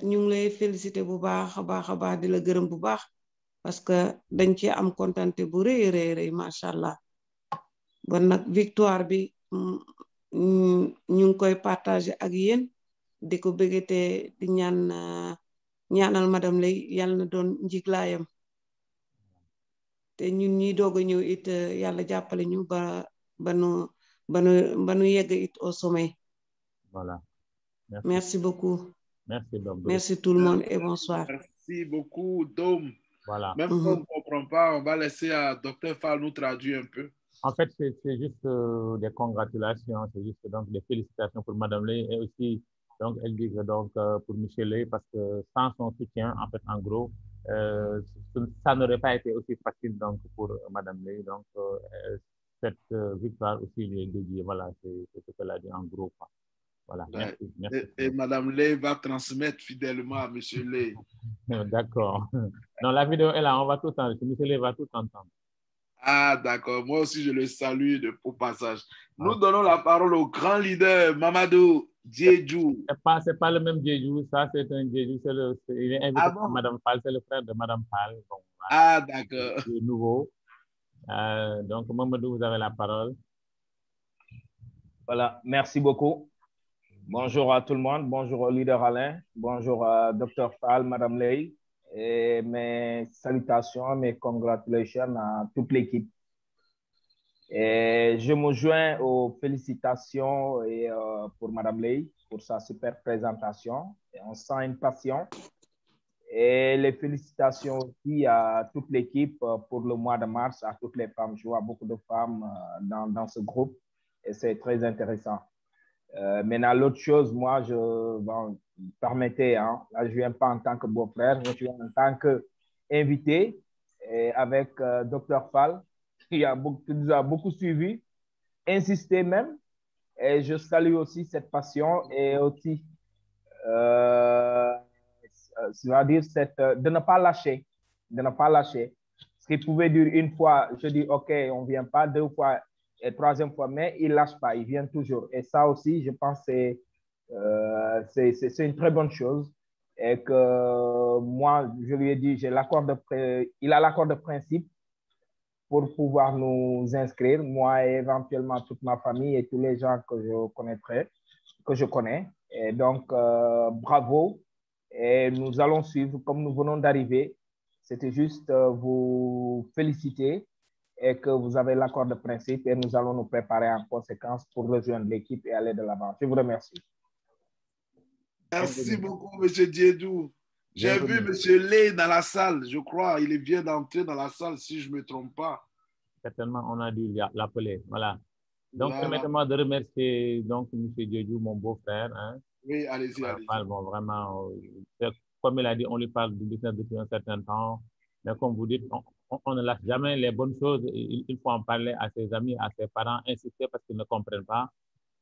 ñu ngi lay féliciter bu baax a baax di la gërëm bu baax parce que dañ ci am kontante bu rëy macha allah. bon nag victoire bi ñu ngi koy partager ak yéen di ko bëggate di ñaanal madame Lay yàlla na doon njiglaayam te ñun ñi doog a ñëw it yàlla jàppale ñu ba nu yegg it au sommet. Voilà. Merci beaucoup. Merci, Dom. Merci tout le monde et bonsoir. Merci beaucoup, Dom. Voilà. Même si on ne comprend pas, on va laisser à Dr Fall nous traduire un peu. En fait, c'est juste des congratulations, c'est juste donc des félicitations pour Madame Lay et aussi, donc, elle dit que donc pour M. Lay, parce que sans son soutien, en fait, en gros, ça n'aurait pas été aussi facile donc pour Madame Lay. Donc, cette victoire aussi lui est dédiée. Voilà, c'est ce qu'elle a dit en gros. Voilà. Ouais. Merci. Et Madame Lay va transmettre fidèlement à M. Lay. D'accord. Non, la vidéo est là, on va tout entendre. M. Lay va tout entendre. Ah, d'accord. Moi aussi, je le salue au passage. Nous donnons la parole au grand leader, Mamadou Diédhiou. C'est pas le même Diédhiou, ça c'est un Diédhiou, il est invité par Madame Fall, c'est le frère de Madame Fall. Bon, voilà. Ah, d'accord. Il est nouveau. Donc, Mamadou, vous avez la parole. Voilà, merci beaucoup. Bonjour à tout le monde, bonjour au leader Alain, bonjour à Dr Fall, Madame Lay, et mes salutations, mes congratulations à toute l'équipe. Et je me joins aux félicitations pour Madame Lay, pour sa super présentation. Et on sent une passion. Et les félicitations aussi à toute l'équipe pour le mois de mars, à toutes les femmes. Je vois beaucoup de femmes dans ce groupe et c'est très intéressant. Maintenant, l'autre chose, moi, permettez, hein, là, je ne viens pas en tant que beau-frère, je viens en tant qu'invité avec Dr Fall, qui nous a beaucoup suivi, insisté même. Et je salue aussi cette passion et aussi, c'est-à-dire de ne pas lâcher, Ce qui pouvait dire une fois, je dis, OK, on ne vient pas, 2 fois, et 3e fois, mais il ne lâche pas, il vient toujours. Et ça aussi, je pense que c'est une très bonne chose. Et que moi, je lui ai dit, il a l'accord de principe pour pouvoir nous inscrire, moi et éventuellement toute ma famille et tous les gens que je connais. Et donc, bravo. Et nous allons suivre comme nous venons d'arriver. C'était juste vous féliciter et que vous avez l'accord de principe et nous allons nous préparer en conséquence pour rejoindre l'équipe et aller de l'avant. Je vous remercie. Merci beaucoup, M. Diédhiou. J'ai vu M. Lay dans la salle, je crois. Il vient d'entrer dans la salle, si je ne me trompe pas. Certainement, on a dû l'appeler. Voilà. Donc, permettez-moi de remercier donc, M. Diédhiou, mon beau-frère. Hein. Oui, allez-y. Bon, vraiment, comme il a dit, on lui parle du business depuis un certain temps. Mais comme vous dites, on ne lâche jamais les bonnes choses. Il faut en parler à ses amis, à ses parents, insister parce qu'ils ne comprennent pas.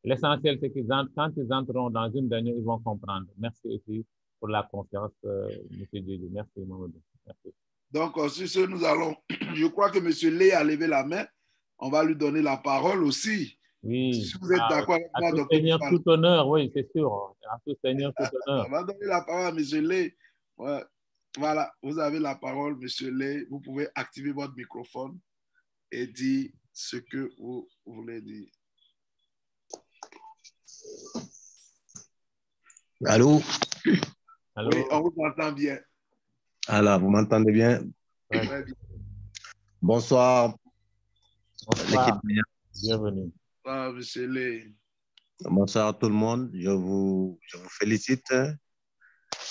L'essentiel, c'est qu'ils quand ils entreront dans une dernière, ils vont comprendre. Merci aussi pour la confiance, M. Djidji. Merci, Mamadou. Merci. Donc, sur ce, nous allons, je crois que M. Lé a levé la main. On va lui donner la parole aussi. Oui. Si vous êtes d'accord avec moi, tout Dr. seigneur, Fall. tout honneur, oui, c'est sûr. À tout seigneur, tout honneur. On va donner la parole à M. Lé. Ouais. Voilà, vous avez la parole, M. Lé. Vous pouvez activer votre microphone et dire ce que vous voulez dire. Allô? Allô? Oui, on vous entend bien. Alors, vous m'entendez bien? Ouais. Très bien. Bonsoir. Bonsoir. Bienvenue. Bonsoir, M. Lé. Bonsoir à tout le monde. Je vous félicite.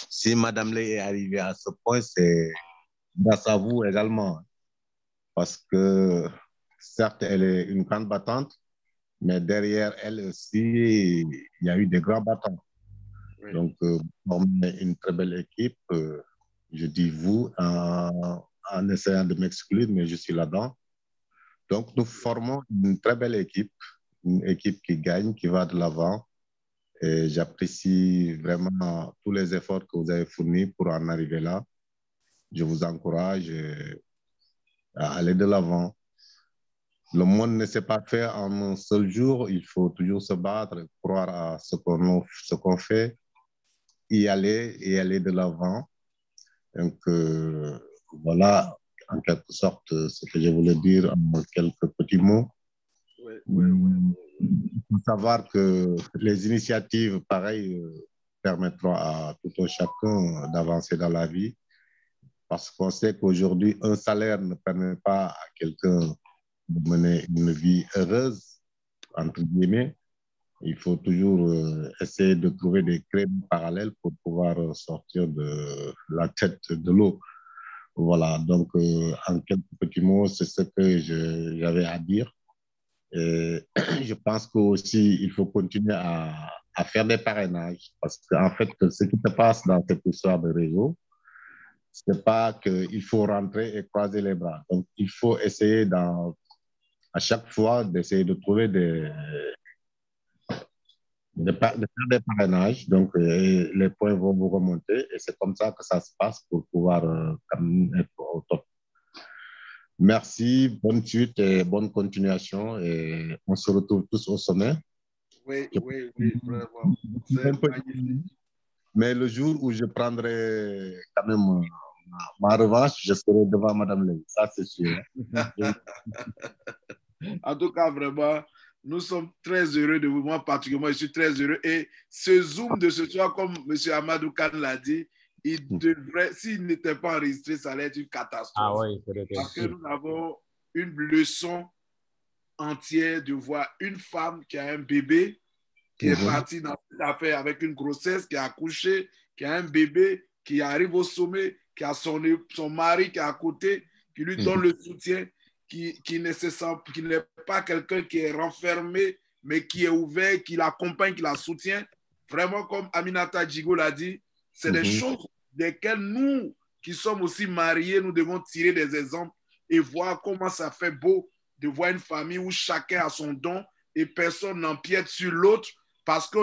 Si Mme Lé est arrivée à ce point, c'est grâce à vous également. Parce que, certes, elle est une grande battante, mais derrière elle aussi, il y a eu des grands battants. Oui. Donc, former une très belle équipe. Je dis vous en essayant de m'exclure, mais je suis là-dedans. Donc, nous formons une très belle équipe, une équipe qui gagne, qui va de l'avant. Et j'apprécie vraiment tous les efforts que vous avez fournis pour en arriver là. Je vous encourage à aller de l'avant. Le monde ne s'est pas fait en un seul jour. Il faut toujours se battre, croire à ce qu'on fait, y aller et aller de l'avant. Donc, voilà, en quelque sorte, ce que je voulais dire en quelques petits mots. Il faut savoir que les initiatives, pareil, permettront à tout un chacun d'avancer dans la vie. Parce qu'on sait qu'aujourd'hui, un salaire ne permet pas à quelqu'un de mener une vie heureuse, entre guillemets. Il faut toujours essayer de trouver des créneaux parallèles pour pouvoir sortir de la tête de l'eau. Voilà, donc en quelques petits mots, c'est ce que j'avais à dire. Et je pense qu'aussi, il faut continuer à faire des parrainages parce qu'en fait, ce qui se passe dans cette histoire de réseau, ce n'est pas qu'il faut rentrer et croiser les bras. Donc, il faut essayer à chaque fois d'essayer de trouver de faire des parrainages. Donc, les points vont vous remonter et c'est comme ça que ça se passe pour pouvoir être au top. Merci, bonne suite et bonne continuation et on se retrouve tous au sommet. Oui, vraiment. C'est magnifique. Mais le jour où je prendrai quand même ma revanche, je serai devant Mme Lé. Ça, c'est sûr. En tout cas, vraiment, nous sommes très heureux de vous. Moi, particulièrement, je suis très heureux. Et ce Zoom de ce soir, comme M. Amadou Kane l'a dit, il devrait, s'il n'était pas enregistré, ça allait être une catastrophe. Ah oui, parce que nous avons une leçon entière de voir une femme qui a un bébé, qui est partie dans cette affaire avec une grossesse, qui a accouché, qui a un bébé, qui arrive au sommet, qui a son mari qui est à côté, qui lui donne le soutien, qui n'est pas quelqu'un qui est renfermé, mais qui est ouvert, qui l'accompagne, qui la soutient. Vraiment, comme Aminata Djigo l'a dit, c'est des choses desquelles nous, qui sommes aussi mariés, nous devons tirer des exemples et voir comment ça fait beau de voir une famille où chacun a son don et personne n'empiète sur l'autre parce que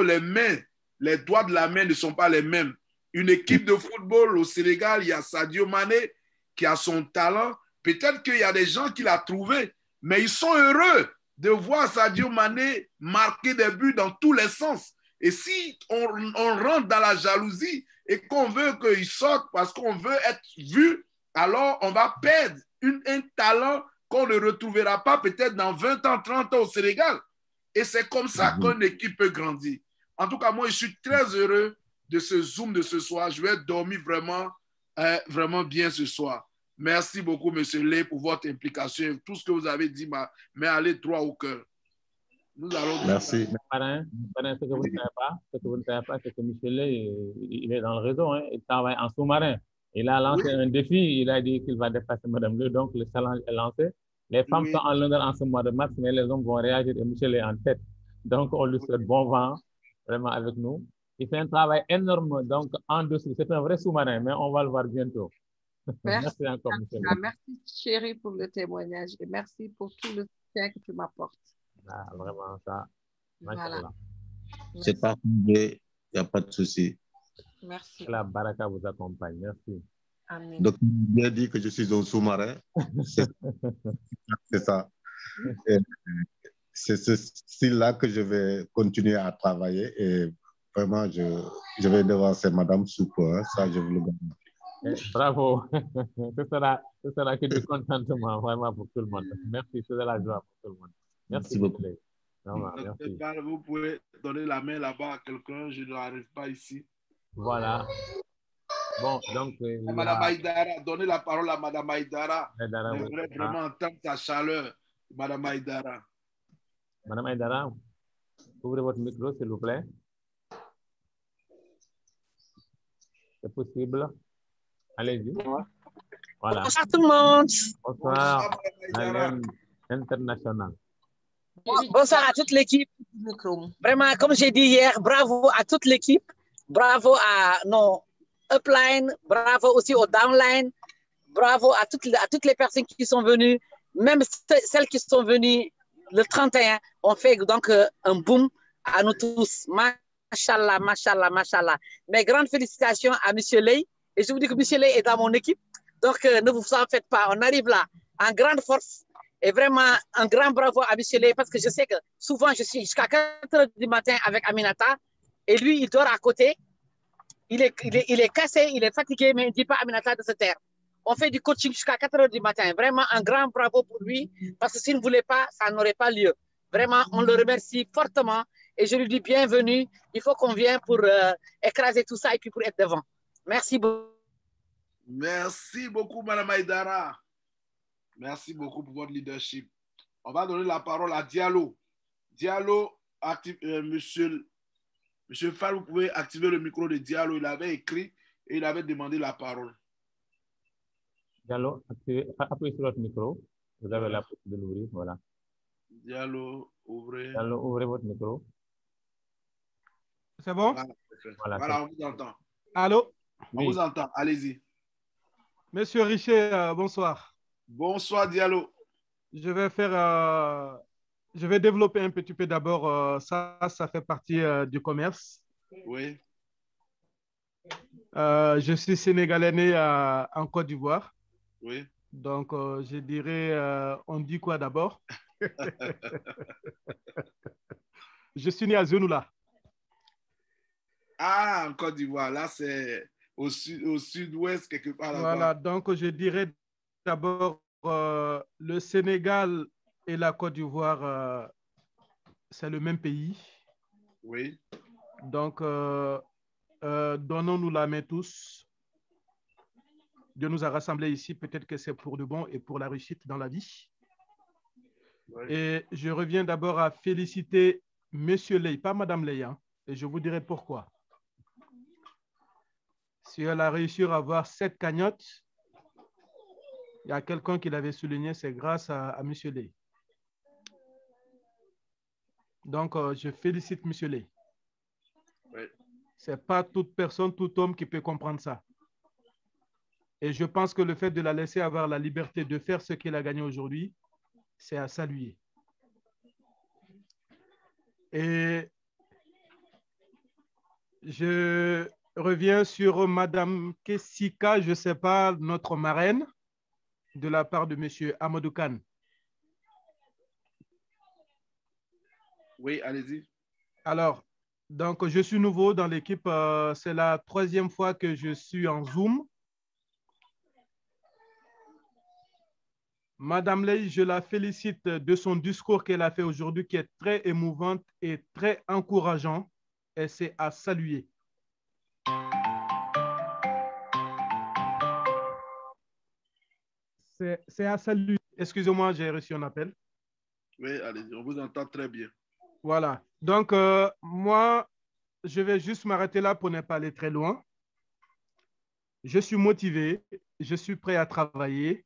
les doigts de la main ne sont pas les mêmes. Une équipe de football au Sénégal, il y a Sadio Mané qui a son talent. Peut-être qu'il y a des gens qui l'ont trouvé, mais ils sont heureux de voir Sadio Mané marquer des buts dans tous les sens. Et si on rentre dans la jalousie et qu'on veut qu'il sorte parce qu'on veut être vu, alors on va perdre un talent qu'on ne retrouvera pas peut-être dans 20 ans, 30 ans au Sénégal. Et c'est comme ça qu'une équipe peut grandir. En tout cas, moi, je suis très heureux de ce Zoom de ce soir. Je vais dormir vraiment bien ce soir. Merci beaucoup, M. Lé, pour votre implication. Tout ce que vous avez dit m'a allé droit au cœur. Nous allons... Merci. Ce que vous ne savez pas, c'est que M. Lé, il est dans le réseau. Hein. Il travaille en sous-marin. Il a lancé un défi. Il a dit qu'il va dépasser Mme Lé. Donc, le challenge est lancé. Les femmes sont en Londres en ce mois de mars, mais les hommes vont réagir et M. Lé est en tête. Donc, on lui souhaite bon vent, vraiment avec nous. Il fait un travail énorme, donc en dessous. C'est un vrai sous-marin, mais on va le voir bientôt. Merci encore, M. Lé. Merci, chérie, pour le témoignage et merci pour tout le soutien que tu m'apportes. Ah, vraiment, ça. Voilà. C'est pas compliqué, il n'y a pas de souci. Merci. Que la baraka vous accompagne. Merci. Amen. Donc, bien dit que je suis un sous-marin. C'est ça. C'est ce style-là que je vais continuer à travailler et vraiment, je vais devancer Madame Soupe. Hein, ça, je vous le garantis. Bravo. Ce sera que du contentement vraiment pour tout le monde. Merci, c'est de la joie pour tout le monde. Merci beaucoup. Merci. Vous pouvez donner la main là-bas à quelqu'un, je n'arrive pas ici. Voilà. Bon, donc. Madame Aïdara, donnez la parole à Madame Aïdara. J'aimerais vraiment entendre sa chaleur, Madame Aïdara. Madame Aïdara, ouvrez votre micro, s'il vous plaît. C'est possible. Allez-y. Voilà. Bonsoir tout le monde. Bonsoir. Madame International. Bonsoir à toute l'équipe. Vraiment, comme j'ai dit hier, bravo à toute l'équipe. Bravo à nos upline. Bravo aussi aux downline. Bravo à toutes les personnes qui sont venues. Même celles qui sont venues le 31. On fait donc un boom à nous tous. Machallah, machallah, machallah. Mes grandes félicitations à M. Ley. Et je vous dis que M. Ley est dans mon équipe. Donc, ne vous en faites pas. On arrive là en grande force. Et vraiment, un grand bravo à M. Ley parce que je sais que souvent, je suis jusqu'à 4 h du matin avec Aminata. Et lui, il dort à côté. Il est cassé, il est fatigué, mais il ne dit pas à Aminata de se taire. On fait du coaching jusqu'à 4 h du matin. Vraiment, un grand bravo pour lui parce que s'il ne voulait pas, ça n'aurait pas lieu. Vraiment, on le remercie fortement. Et je lui dis bienvenue. Il faut qu'on vienne pour écraser tout ça et puis pour être devant. Merci beaucoup. Merci beaucoup, Madame Aïdara. Merci beaucoup pour votre leadership. On va donner la parole à Diallo. Diallo, monsieur Fall, vous pouvez activer le micro de Diallo. Il avait écrit et il avait demandé la parole. Diallo, appuyez sur votre micro. Vous avez la possibilité de l'ouvrir. Voilà. Diallo, ouvrez. Diallo, ouvrez votre micro. C'est bon? Voilà, on vous entend. Allô? On vous entend. Allez-y. Monsieur Richer, bonsoir. Bonsoir, Diallo. Je vais développer un petit peu d'abord. Ça fait partie du commerce. Oui. Je suis sénégalais né en Côte d'Ivoire. Oui. Donc, je dirais, on dit quoi d'abord? Je suis né à Zenoula. Ah, en Côte d'Ivoire. Là, c'est au sud-ouest, quelque part là-bas. Voilà, donc je dirais d'abord le Sénégal et la Côte d'Ivoire, c'est le même pays. Oui. Donc, donnons-nous la main tous. Dieu nous a rassemblés ici, peut-être que c'est pour le bon et pour la réussite dans la vie. Oui. Et je reviens d'abord à féliciter Monsieur Ley, pas Madame Ley, hein, et je vous dirai pourquoi. Si elle a réussi à avoir 7 cagnottes, il y a quelqu'un qui l'avait souligné, c'est grâce à M. Ley. Donc, je félicite M. Ley. Oui. Ce n'est pas toute personne, tout homme qui peut comprendre ça. Et je pense que le fait de la laisser avoir la liberté de faire ce qu'elle a gagné aujourd'hui, c'est à saluer. Et je reviens sur Madame Kessika, je ne sais pas, notre marraine, de la part de M. Amadou Kane. Oui, allez-y. Alors, donc je suis nouveau dans l'équipe. C'est la 3e fois que je suis en Zoom. Madame Ley, je la félicite de son discours qu'elle a fait aujourd'hui, qui est très émouvant et très encourageant. Et c'est à saluer. C'est à saluer. Excusez-moi, j'ai reçu un appel. Oui, allez-y, on vous entend très bien. Voilà. Donc, moi, je vais juste m'arrêter là pour ne pas aller très loin. Je suis motivé, je suis prêt à travailler.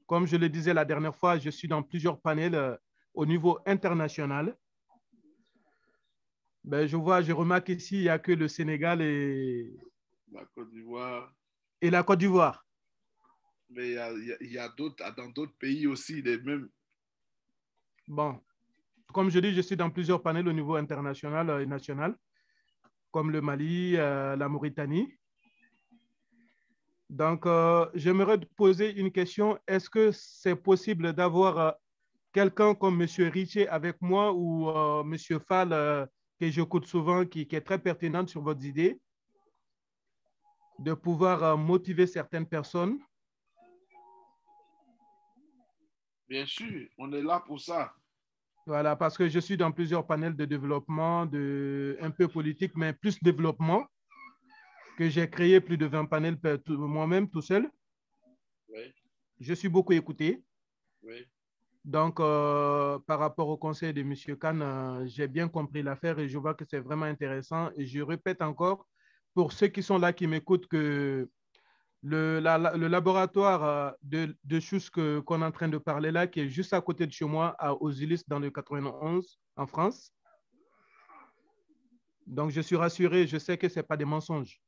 Comme je le disais la dernière fois, je suis dans plusieurs panels au niveau international. Ben, je remarque ici, il n'y a que le Sénégal et la Côte d'Ivoire. Et la Côte d'Ivoire. Mais il y a d'autres, dans d'autres pays aussi, les mêmes. Bon, comme je dis, je suis dans plusieurs panels au niveau international et national, comme le Mali, la Mauritanie. Donc, j'aimerais poser une question. Est-ce que c'est possible d'avoir quelqu'un comme M. Richer avec moi ou M. Fall, que j'écoute souvent, qui est très pertinente sur votre idée, de pouvoir motiver certaines personnes? Bien sûr, on est là pour ça. Voilà, parce que je suis dans plusieurs panels de développement, un peu politique, mais plus développement, que j'ai créé plus de 20 panels moi-même tout seul. Oui. Je suis beaucoup écouté. Oui. Donc, par rapport au conseil de M. Khan, j'ai bien compris l'affaire et je vois que c'est vraiment intéressant. Et je répète encore, pour ceux qui sont là, qui m'écoutent, que le laboratoire de choses qu'on est en train de parler là, qui est juste à côté de chez moi, à Osilis, dans le 91, en France. Donc, je suis rassuré, je sais que ce n'est pas des mensonges.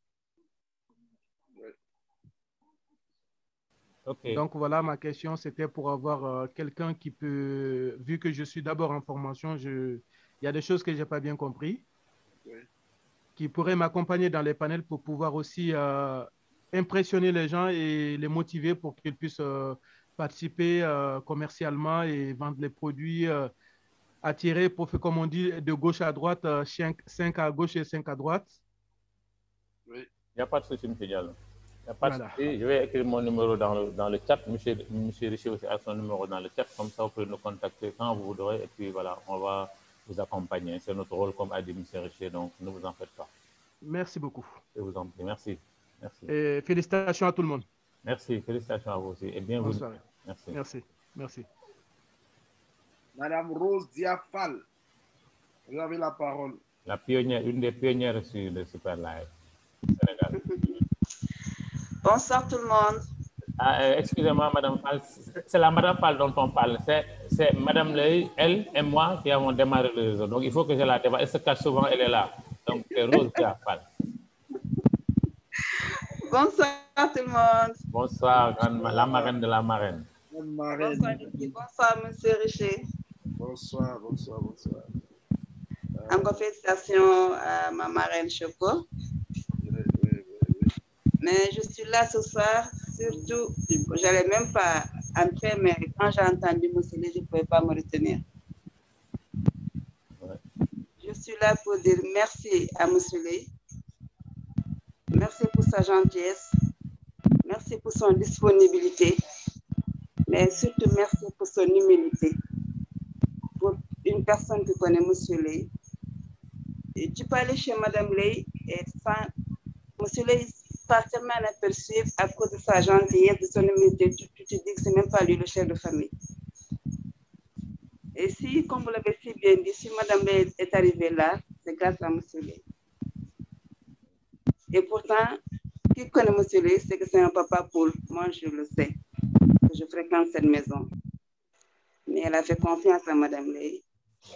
Okay. Donc, voilà, ma question, c'était pour avoir quelqu'un qui peut, vu que je suis d'abord en formation, il y a des choses que je n'ai pas bien compris, qui pourrait m'accompagner dans les panels pour pouvoir aussi impressionner les gens et les motiver pour qu'ils puissent participer commercialement et vendre les produits, attirer, comme on dit, de gauche à droite, 5 à gauche et 5 à droite. Il n'y a pas de souci, M. Diallo. Il n'y a pas de souci. Je vais écrire mon numéro dans le chat. Monsieur Richer aussi a son numéro dans le chat. Comme ça, vous pouvez nous contacter quand vous voudrez. Et puis voilà, on va vous accompagner. C'est notre rôle, comme a dit M. Richer. Donc, ne vous en faites pas. Merci beaucoup. Je vous en prie. Merci. Merci. Et félicitations à tout le monde. Merci. Félicitations à vous aussi. Et bienvenue. Bonsoir. Merci. Merci. Merci. Madame Rose Diafal, vous avez la parole. La pionnière, une des pionnières sur le Super Live Sénégal. Bonsoir tout le monde. Excusez-moi, Madame Fall, c'est la Madame Fall dont on parle. C'est Madame Ley, elle et moi qui avons démarré le réseau. Donc, il faut que je la démarre. Elle se cache souvent, elle est là. Donc, c'est Rose Diafal. Bonsoir tout le monde. Bonsoir, la marraine de la marraine. Bonsoir, Monsieur Richer. Bonsoir, bonsoir, bonsoir. Encore félicitations à ma marraine Choco. Mais je suis là ce soir, surtout, je n'allais même pas entrer, mais quand j'ai entendu Monsieur Lé, je ne pouvais pas me retenir. Je suis là pour dire merci à Monsieur Lé. Merci pour sa gentillesse. Merci pour son disponibilité. Mais surtout, merci pour son humilité. Pour une personne qui connaît M. Ley. Et tu peux aller chez Mme Ley et sans M. Ley passe même inaperçu à cause de sa gentillesse, de son humilité. Tu te dis que ce n'est même pas lui le chef de famille. Et si, comme vous l'avez si bien dit, si Mme Ley est arrivée là, c'est grâce à M. Ley. Et pourtant, qui connaît M. Ley, c'est que c'est un papa poule. Moi, je le sais. Je fréquente cette maison. Mais elle a fait confiance à Mme Ley.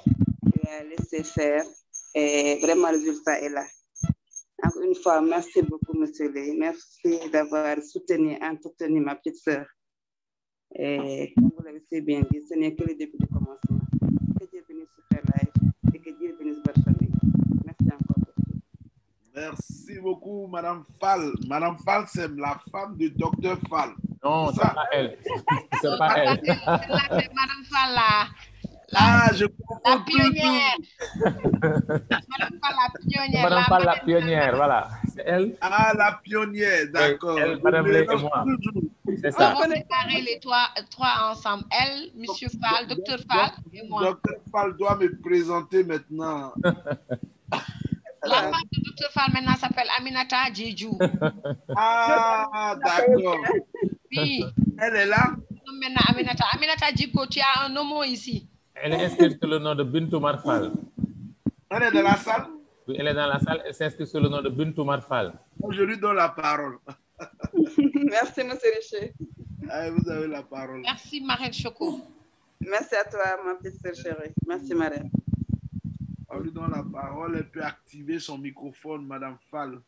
Elle a laissé faire. Et vraiment, le résultat est là. Encore une fois, merci beaucoup, M. Ley. Merci d'avoir soutenu, entretenu ma petite sœur. Et comme vous l'avez si bien dit, ce n'est que le début du commencement. Que Dieu bénisse Super Live et que Dieu bénisse votre famille. Merci encore. Merci beaucoup, Madame Fall. Madame Fall, c'est la femme du docteur Fall. Non, c'est pas elle. C'est pas elle. C'est Madame Fall, là. Je comprends la pionnière. Madame Fall, la pionnière. Madame Fall, la pionnière, voilà. C'est elle. Ah, la pionnière, d'accord. Elle, Madame Ley et moi. C'est ça. On va séparer les trois ensemble. Elle, M. Fall, Dr. Fall et moi. Dr. Fall doit me présenter maintenant. La femme de Dr. Fall maintenant s'appelle Aminata Djedjou. Ah, d'accord. Oui. Elle est là? Maintenant, Aminata Djiko, tu as un nom ici. Elle est inscrite sur le nom de Bintou Marfal. Elle est dans la salle? Oui, elle est dans la salle. Elle s'inscrit sur le nom de Bintou Marfal. Je lui donne la parole. Merci, M. Richer. Allez, vous avez la parole. Merci, Marine Choco. Merci à toi, ma petite sœur chérie. Merci, Marine. On lui donne la parole. Elle peut activer son microphone, Madame Fall.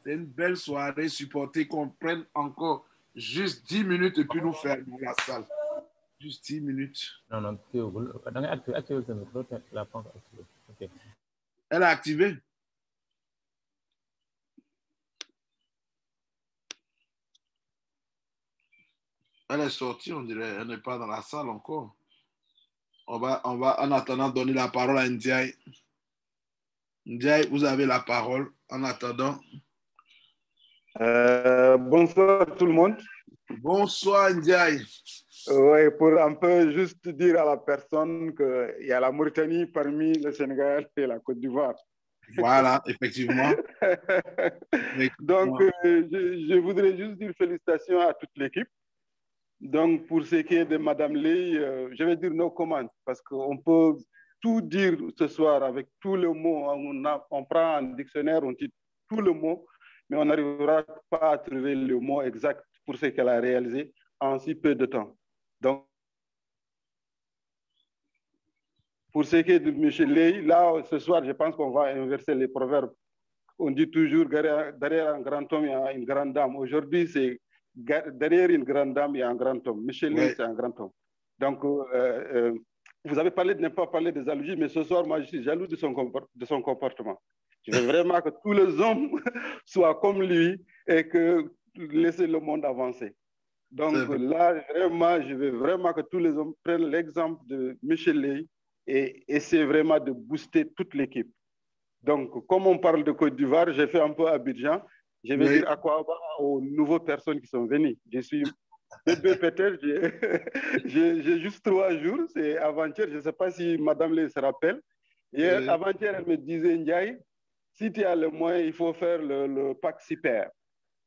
C'est une belle soirée. Supporter qu'on prenne encore juste 10 minutes et puis nous fermer la salle. Juste 10 minutes. Non, non, activer le micro, la pas activé. Ok. Elle est activée. Elle est sortie, on dirait. Elle n'est pas dans la salle encore. On va en attendant donner la parole à Ndiaye. Ndiaye, vous avez la parole en attendant. Bonsoir tout le monde. Bonsoir Ndiaye. Oui, pour un peu juste dire à la personne qu'il y a la Mauritanie parmi le Sénégal et la Côte d'Ivoire. Voilà, effectivement. Donc, je voudrais juste dire félicitations à toute l'équipe. Donc, pour ce qui est de Madame Ley, je vais dire no comment, parce qu'on peut tout dire ce soir avec tous les mots. On prend un dictionnaire, on dit tous les mots, mais on n'arrivera pas à trouver le mot exact pour ce qu'elle a réalisé en si peu de temps. Donc, pour ce qui est de M. Ley, là, ce soir, je pense qu'on va inverser les proverbes. On dit toujours, derrière un grand homme, il y a une grande dame. Aujourd'hui, c'est derrière une grande dame, il y a un grand homme. M. Ley, c'est un grand homme. Donc, vous avez parlé de ne pas parler des allusions, mais ce soir, moi, je suis jaloux de son comportement. Je veux vraiment que tous les hommes soient comme lui et que laisser le monde avancer. Donc là, vraiment, je veux vraiment que tous les hommes prennent l'exemple de Michel Ley et essaient vraiment de booster toute l'équipe. Donc, comme on parle de Côte d'Ivoire, j'ai fait un peu Abidjan. Je vais dire à quoi aux nouvelles personnes qui sont venues. Je suis bébé peut-être, j'ai juste 3 jours, c'est avant-hier, je ne sais pas si Madame Ley se rappelle. Hier, avant-hier, elle me disait, Ndiaye, si tu as le moyen, il faut faire le pack super.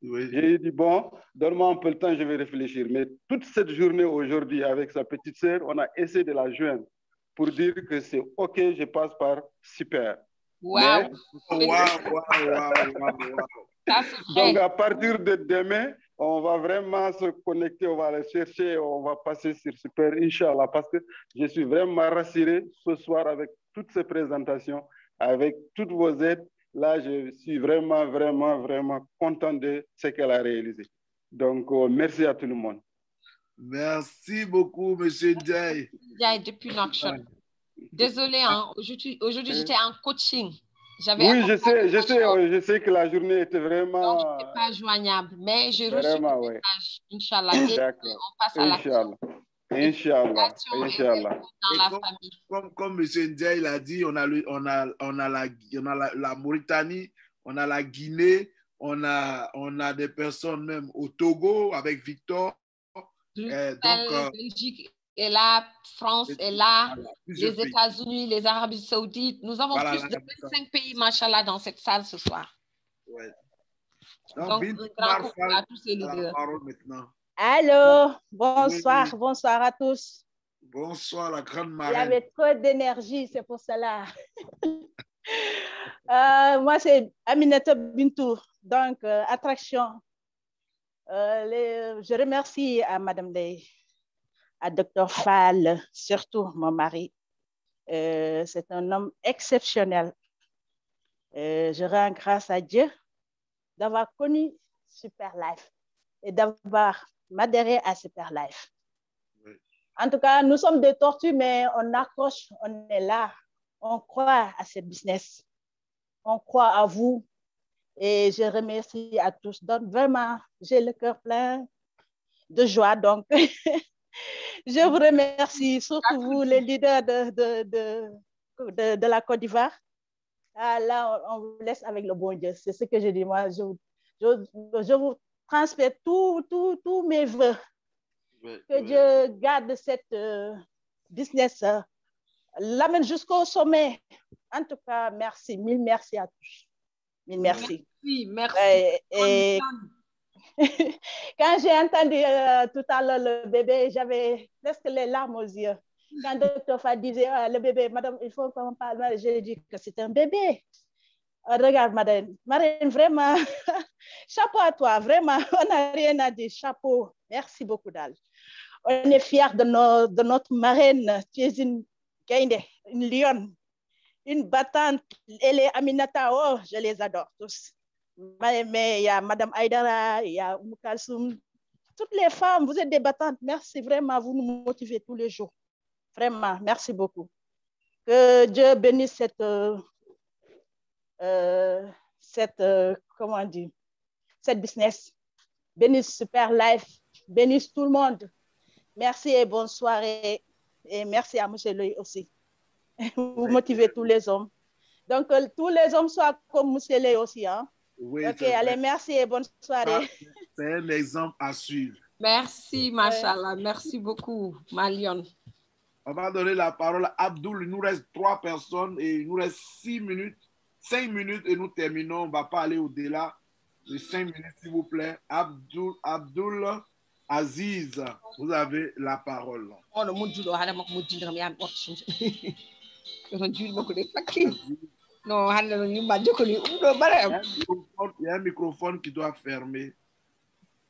J'ai dit, bon, donne-moi un peu le temps, je vais réfléchir. Mais toute cette journée aujourd'hui, avec sa petite sœur, on a essayé de la joindre pour dire que c'est OK, je passe par super. Wow. Donc, à partir de demain, on va vraiment se connecter, on va aller chercher, on va passer sur super, Inch'Allah, parce que je suis vraiment rassuré ce soir avec toutes ces présentations, avec toutes vos aides. Là, je suis vraiment, vraiment, vraiment content de ce qu'elle a réalisé. Donc, merci à tout le monde. Merci beaucoup, M. Ndiaye. Ndiaye, depuis Nouakchott. Désolée, hein, aujourd'hui j'étais en coaching. Oui, je sais que la journée était vraiment... Donc, je n'étais pas joignable, mais j'ai reçu le message, Inch'Allah. D'accord. On passe à l'action. Inch'Allah. Comme M. Ndiaye l'a dit, on a la Mauritanie, on a la Guinée, on a des personnes même au Togo avec Victor. Belgique est là, France est là, les États-Unis, les Arabes Saoudites. Nous avons plus de 25 pays, machallah, dans cette salle ce soir. Ouais. Donc, un grand coucou à tous les leaders. Allô, bonsoir, oui. Bonsoir à tous. Bonsoir, la grande marraine. Il y avait trop d'énergie, c'est pour cela. Moi, c'est Aminata Bintou, donc attraction. Je remercie à Madame Ley, à Dr Fall, surtout mon mari. C'est un homme exceptionnel. Je rends grâce à Dieu d'avoir connu Super Life et d'avoir adhéré à Super Life. Oui. En tout cas, nous sommes des tortues, mais on accroche, on est là. On croit à ce business. On croit à vous. Et je remercie à tous. Donc, vraiment, j'ai le cœur plein de joie. Donc, je vous remercie, surtout vous, les leaders de la Côte d'Ivoire. Ah, là, on vous laisse avec le bon Dieu. C'est ce que je dis. Moi, je vous transmets tous mes vœux. Que Dieu garde cette business, l'amène jusqu'au sommet. En tout cas, merci. Mille merci à tous. Mille merci. Merci. Et quand j'ai entendu tout à l'heure le bébé, j'avais presque les larmes aux yeux. Quand le docteur Fa disait, le bébé, madame, il faut qu'on parle, j'ai dit que c'est un bébé. Regarde, madame, vraiment, chapeau à toi, vraiment, on n'a rien à dire, chapeau. Merci beaucoup, Dal. On est fiers de notre marraine, tu es une gainde, une lionne, une battante. Elle est Aminata, oh, je les adore tous. Mais il y a Madame Aïdara, il y a Kalsoum, toutes les femmes, vous êtes débattantes. Merci vraiment, vous nous motivez tous les jours. Vraiment, merci beaucoup. Que Dieu bénisse comment on dit, cette business. Bénisse Super Life, bénisse tout le monde. Merci et bonne soirée. Et merci à M. Leuil aussi. Vous motivez tous les hommes. Donc, tous les hommes soient comme M. Leuil aussi. Hein? Oui, ok, allez, merci et bonne soirée. C'est un exemple à suivre. Merci, Machallah. Merci beaucoup, Malion. On va donner la parole à Abdul. Il nous reste 3 personnes et il nous reste 5 minutes et nous terminons. On ne va pas aller au-delà de 5 minutes, s'il vous plaît. Abdul Aziz, vous avez la parole. Non, il y a un microphone qui doit fermer.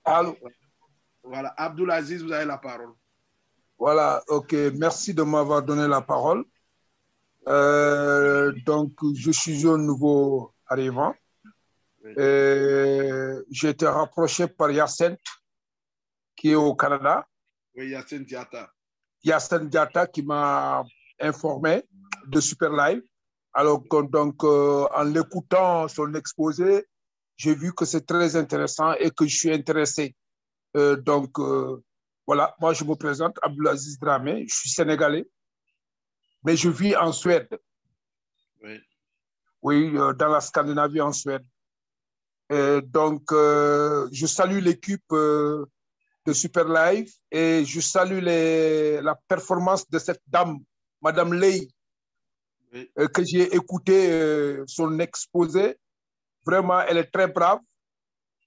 Allô? Voilà, Abdul Aziz, vous avez la parole. Voilà, ok, merci de m'avoir donné la parole. Donc, je suis un nouveau arrivant. J'ai été rapproché par Yacine, qui est au Canada. Oui, Yacine Diatta. Yacine Diatta qui m'a informé de Super Live. Alors, donc, en l'écoutant son exposé, j'ai vu que c'est très intéressant et que je suis intéressé. Voilà, moi je me présente, Abdulaziz Dramé, je suis sénégalais, mais je vis en Suède. Oui. Oui, dans la Scandinavie, en Suède. Je salue l'équipe de Super Live et je salue la performance de cette dame, Madame Lei, oui, que j'ai écouté son exposé. Vraiment, elle est très brave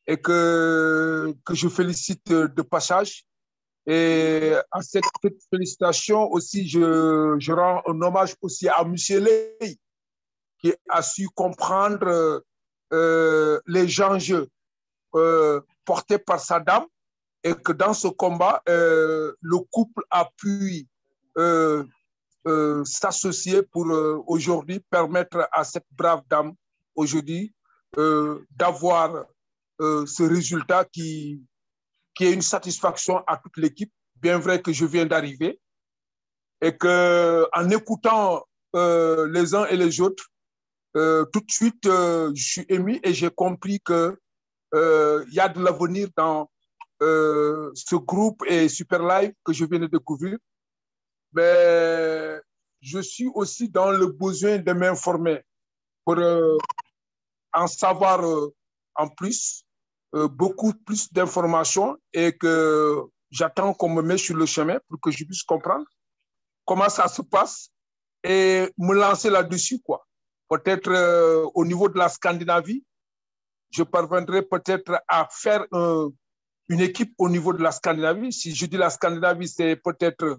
et que je félicite de passage. Et à cette félicitation aussi, je rends un hommage aussi à M. Lei, qui a su comprendre les enjeux portés par sa dame et que dans ce combat, le couple a pu s'associer pour aujourd'hui permettre à cette brave dame aujourd'hui d'avoir ce résultat qui est une satisfaction à toute l'équipe, bien vrai que je viens d'arriver et qu'en écoutant les uns et les autres, tout de suite, je suis ému et j'ai compris qu'il y a de l'avenir dans ce groupe et Super Live que je viens de découvrir. Mais je suis aussi dans le besoin de m'informer pour en savoir en plus, beaucoup plus d'informations et que j'attends qu'on me mette sur le chemin pour que je puisse comprendre comment ça se passe et me lancer là-dessus, quoi. Peut-être au niveau de la Scandinavie, je parviendrai peut-être à faire une équipe au niveau de la Scandinavie. Si je dis la Scandinavie, c'est peut-être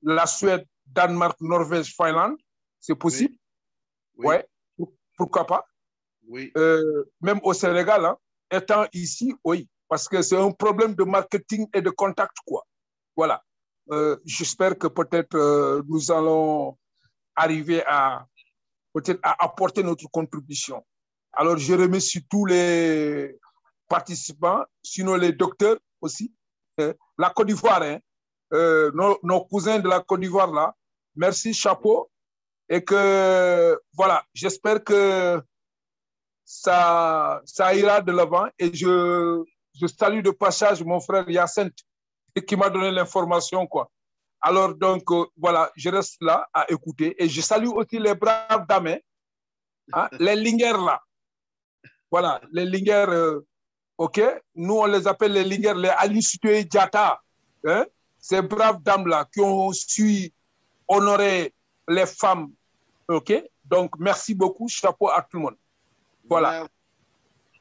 la Suède, Danemark, Norvège, Finlande. C'est possible. Oui. Ouais. Pourquoi pas? Oui. Même au Sénégal, hein, étant ici, oui. Parce que c'est un problème de marketing et de contact, quoi. Voilà. J'espère que peut-être nous allons arriver à peut-être à apporter notre contribution. Alors, je remercie tous les participants, sinon les docteurs aussi. La Côte d'Ivoire, hein, nos cousins de la Côte d'Ivoire, là, merci, chapeau. Et que, voilà, j'espère que ça ira de l'avant. Et je salue de passage mon frère Yacine qui m'a donné l'information, quoi. Alors, donc, voilà, je reste là à écouter. Et je salue aussi les braves dames, hein, les lingers là. Voilà, les lingers, OK. Nous, on les appelle les lingers, les Aline Sitoé Diatta. Hein, ces braves dames-là qui ont su honorer les femmes. OK. Donc, merci beaucoup. Chapeau à tout le monde. Voilà.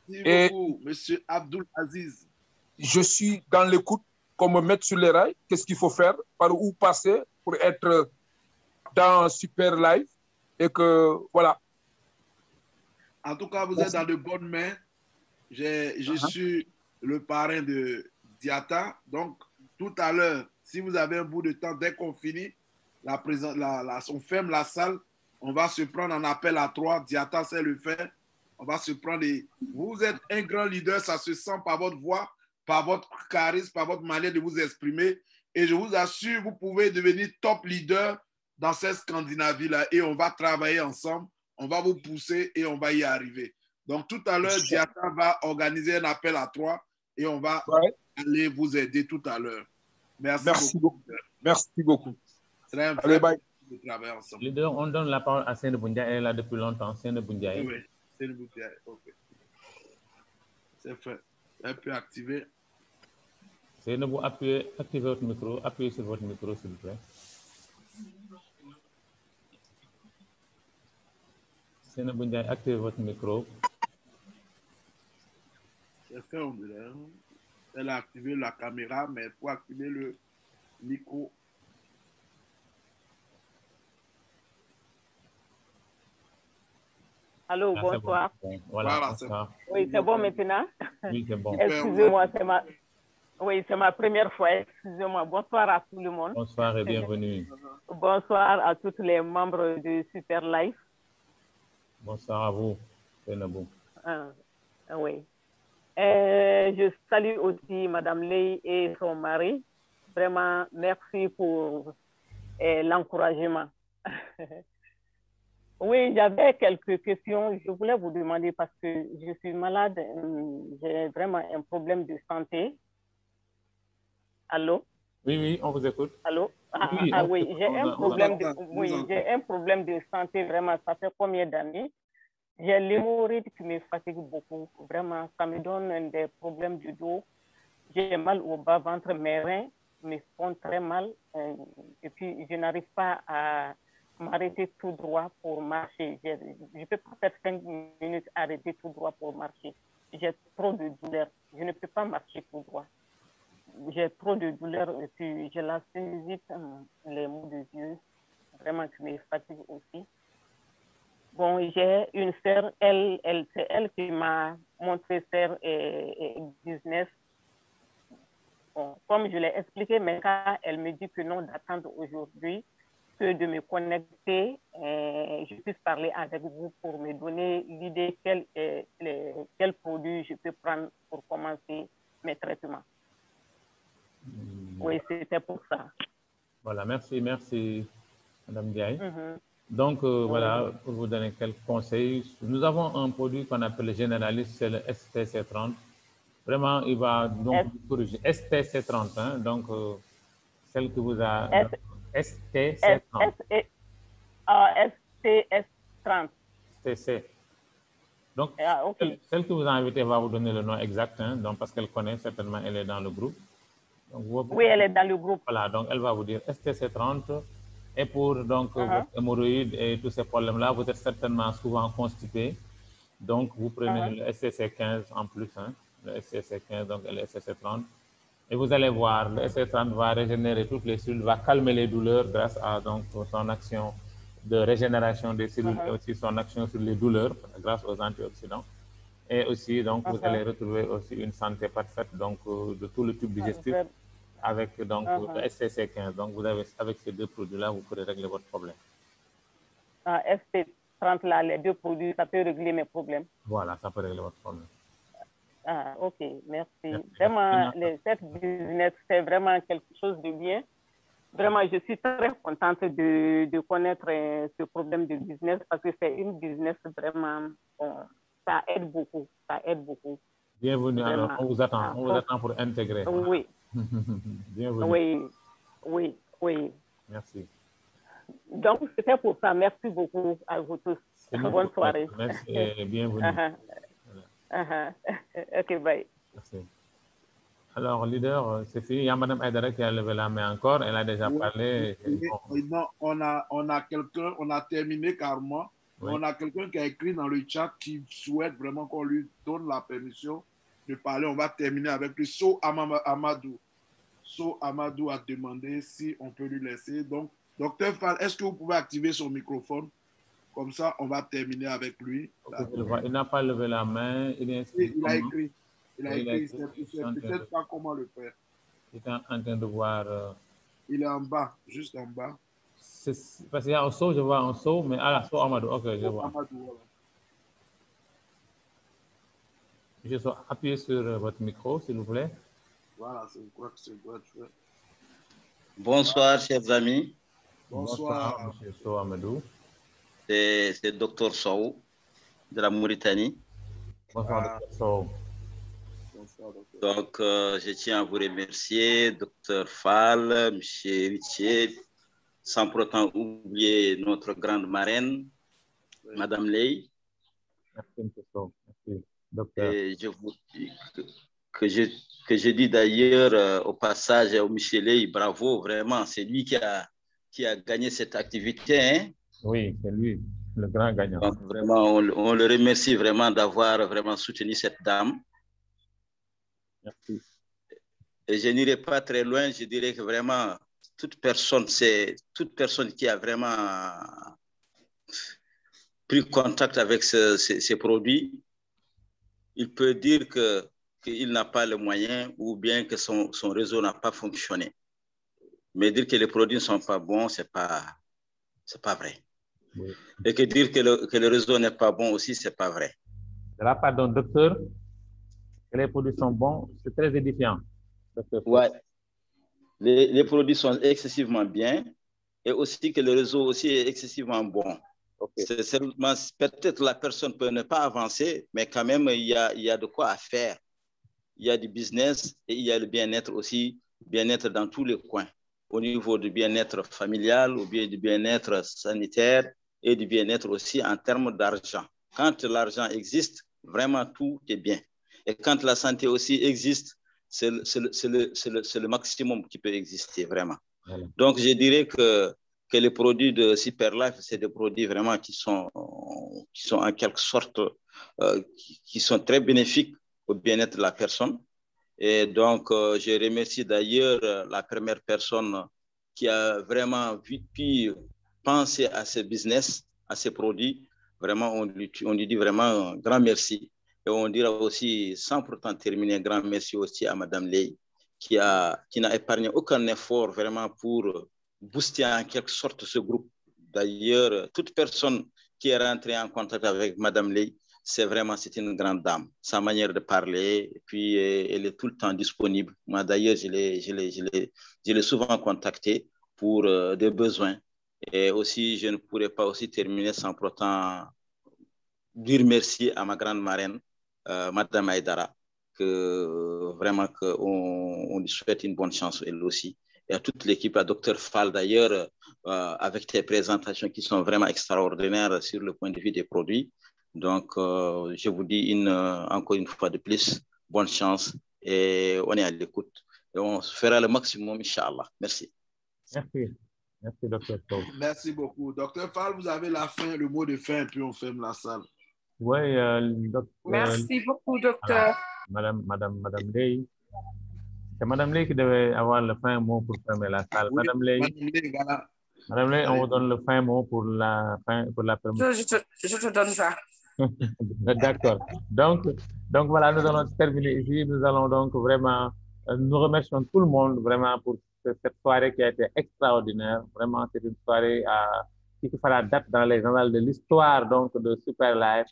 Merci beaucoup, Monsieur Abdul Aziz. Je suis dans l'écoute, qu'on me mette sur les rails. Qu'est-ce qu'il faut faire? Par où passer pour être dans Super Live? Et que, voilà. En tout cas, vous êtes dans de bonnes mains. Je suis le parrain de Diatta. Donc, tout à l'heure, si vous avez un bout de temps, dès qu'on finit, on ferme la salle, on va se prendre en appel à 3. Diatta sait le faire. On va se prendre Vous êtes un grand leader, ça se sent par votre voix. par votre charisme, par votre manière de vous exprimer. Et je vous assure, vous pouvez devenir top leader dans cette Scandinavie-là. Et on va travailler ensemble, on va vous pousser et on va y arriver. Donc, tout à l'heure, Diata va organiser un appel à 3 et on va aller vous aider tout à l'heure. Merci beaucoup. Merci beaucoup. C'est un Allez, bye. De travailler ensemble. Leader, on donne la parole à Seynabou Ndiaye. Elle est là depuis longtemps. Seynabou Ndiaye. Oui, Seynabou Ndiaye. OK. C'est fait. Elle peut activer. Seynabou, activez votre micro. Appuyez sur votre micro, s'il vous plaît. Seynabou Ndiaye, activez votre micro. C'est fait, on dirait. Elle a activé la caméra, mais pour activer le micro. Allô, bonsoir. Bon. Voilà, bonsoir. Oui, c'est bon maintenant? Oui, c'est bon. Excusez-moi, c'est ma première fois. Excusez-moi. Bonsoir à tout le monde. Bonsoir et bienvenue. Bonsoir à tous les membres de Super Life. Bonsoir à vous, Seynabou. Oui. Je salue aussi Madame Ley et son mari. Vraiment, merci pour l'encouragement. Oui, j'avais quelques questions. Je voulais vous demander parce que je suis malade. J'ai vraiment un problème de santé. Allô? Oui, on vous écoute. Allô? Oui, j'ai un problème de santé, vraiment. Ça fait combien d'années? J'ai l'hémorroïde qui me fatigue beaucoup. Vraiment, ça me donne des problèmes du dos. J'ai mal au bas-ventre, mes reins me font très mal. Et puis, je n'arrive pas à m'arrêter tout droit pour marcher. Je ne peux pas faire 5 minutes arrêter tout droit pour marcher. J'ai trop de douleur. Je ne peux pas marcher tout droit. J'ai trop de douleur et puis j'ai la sinusite, les maux de yeux, vraiment qui me fatigue aussi. Bon, j'ai une sœur, c'est elle qui m'a montré faire business. Bon, comme je l'ai expliqué, mais quand elle me dit que non, d'attendre aujourd'hui, que de me connecter, je puisse parler avec vous pour me donner l'idée quel produit je peux prendre pour commencer mes traitements. Oui, c'était pour ça. Voilà, merci, Madame Ndiaye. Donc, voilà, pour vous donner quelques conseils, nous avons un produit qu'on appelle le généraliste, c'est le STC30. Vraiment, il va donc corriger. STC30, hein, donc celle que vous a... STC30. STS30. STC. Donc, celle que vous a invitée va vous donner le nom exact, hein, donc, parce qu'elle connaît certainement, elle est dans le groupe. Donc, oui, elle est dans le groupe. Voilà, donc elle va vous dire STC30. Et pour donc votre hémorroïde et tous ces problèmes-là, vous êtes certainement souvent constipé. Donc, vous prenez le STC15 en plus, hein, le STC15, donc le STC30. Et vous allez voir, le STC30 va régénérer toutes les cellules, va calmer les douleurs grâce à donc, son action de régénération des cellules et aussi son action sur les douleurs grâce aux antioxydants. Et aussi, donc, vous allez retrouver aussi une santé parfaite donc, de tout le tube digestif avec donc, le STC15. Donc, vous avez, avec ces deux produits-là, vous pourrez régler votre problème. ST30, là, les deux produits, ça peut régler mes problèmes. Voilà, ça peut régler votre problème. Ok, merci. Vraiment, cette business, c'est vraiment quelque chose de bien. Vraiment, je suis très contente de connaître ce problème de business parce que c'est une business vraiment, ça aide beaucoup, Bienvenue, vraiment. Alors, on vous attend pour intégrer. Oui. Bienvenue. Oui. Merci. Donc, c'était pour ça. Merci beaucoup à vous tous. Bonne soirée. Merci et bienvenue. Ok, bye. Merci. Alors, leader, c'est fini. Il y a Mme Aïdara qui a levé la main encore. Elle a déjà parlé. Non, on a quelqu'un, on a terminé carrément. Oui. On a quelqu'un qui a écrit dans le chat qui souhaite vraiment qu'on lui donne la permission de parler. On va terminer avec lui. So Amadou. So Amadou a demandé si on peut lui laisser. Donc, Docteur Fall, est-ce que vous pouvez activer son microphone? Comme ça, on va terminer avec lui. Il n'a pas levé la main. Il a écrit. Il a écrit. Il ne sait peut-être pas comment le faire. Il est en train de voir. Il est en bas, juste en bas. Parce qu'il y a un saut, je vois un saut, mais So Amadou, ok, je vois. Amadou, voilà. Je vais appuyer sur votre micro, s'il vous plaît. Voilà, je crois que c'est gradué. Bonsoir, chers amis. Bonsoir. M. Sow Amadou. C'est Dr Sow de la Mauritanie. Bonsoir, Dr Sow. Donc, je tiens à vous remercier, Dr Fall, M. Richier, sans pour autant oublier notre grande marraine, Madame Ley. Merci, M. Sow. Merci, docteur. Et je vous dis que je dis d'ailleurs au passage au Michel Ley, bravo, vraiment, c'est lui qui a gagné cette activité. Hein? Oui, c'est lui, le grand gagnant. Donc, vraiment, on le remercie vraiment d'avoir vraiment soutenu cette dame. Merci. Et je n'irai pas très loin, je dirais que vraiment, toute personne qui a vraiment pris contact avec ces produits, il peut dire qu'il n'a pas le moyen ou bien que son réseau n'a pas fonctionné. Mais dire que les produits ne sont pas bons, ce n'est pas vrai. Oui. Et que dire que le réseau n'est pas bon aussi, ce n'est pas vrai. De la part d'un docteur, que les produits sont bons, c'est très édifiant. Ouais. Les produits sont excessivement bien et aussi que le réseau aussi est excessivement bon. Okay. C'est seulement, peut-être la personne peut ne pas avancer, mais quand même, il y a de quoi à faire. Il y a du business et il y a le bien-être aussi, bien-être dans tous les coins, au niveau du bien-être familial, ou bien du bien-être sanitaire et du bien-être aussi en termes d'argent. Quand l'argent existe, vraiment tout est bien. Et quand la santé aussi existe, c'est le maximum qui peut exister, vraiment. Voilà. Donc, je dirais que les produits de Superlife, c'est des produits vraiment qui sont en quelque sorte, qui sont très bénéfiques au bien-être de la personne. Et donc, je remercie d'ailleurs la première personne qui a vraiment pu penser à ce business, à ces produits. Vraiment, on lui dit vraiment un grand merci. Et on dira aussi, sans pourtant terminer, un grand merci aussi à Madame Ley, qui n'a épargné aucun effort vraiment pour booster en quelque sorte ce groupe. D'ailleurs, toute personne qui est rentrée en contact avec Madame Ley, c'est une grande dame. Sa manière de parler, et puis elle est tout le temps disponible. Moi, d'ailleurs, je l'ai souvent contactée pour des besoins. Et aussi, je ne pourrais pas aussi terminer sans pourtant dire merci à ma grande marraine, Madame Aïdara, que vraiment on lui souhaite une bonne chance elle aussi. Et à toute l'équipe, à Dr Fall d'ailleurs, avec tes présentations qui sont vraiment extraordinaires sur le point de vue des produits. Donc, je vous dis encore une fois de plus, bonne chance et on est à l'écoute. Et on fera le maximum, Inch'Allah. Merci. Merci. Merci, Dr Sow. Merci beaucoup. Dr Fall, vous avez la fin, le mot de fin, puis on ferme la salle. Oui, merci beaucoup, docteur. Madame Ley. C'est Madame Ley qui devait avoir le fin mot pour fermer la salle. Oui, Madame Ley, voilà. Madame Ley, on vous donne le fin mot pour la permission. Je te donne ça. D'accord. Donc voilà, nous allons terminer ici. Nous allons donc vraiment, nous remercions tout le monde vraiment pour cette soirée qui a été extraordinaire. Vraiment, c'est une soirée qui fera date dans les annales de l'histoire donc de Superlife.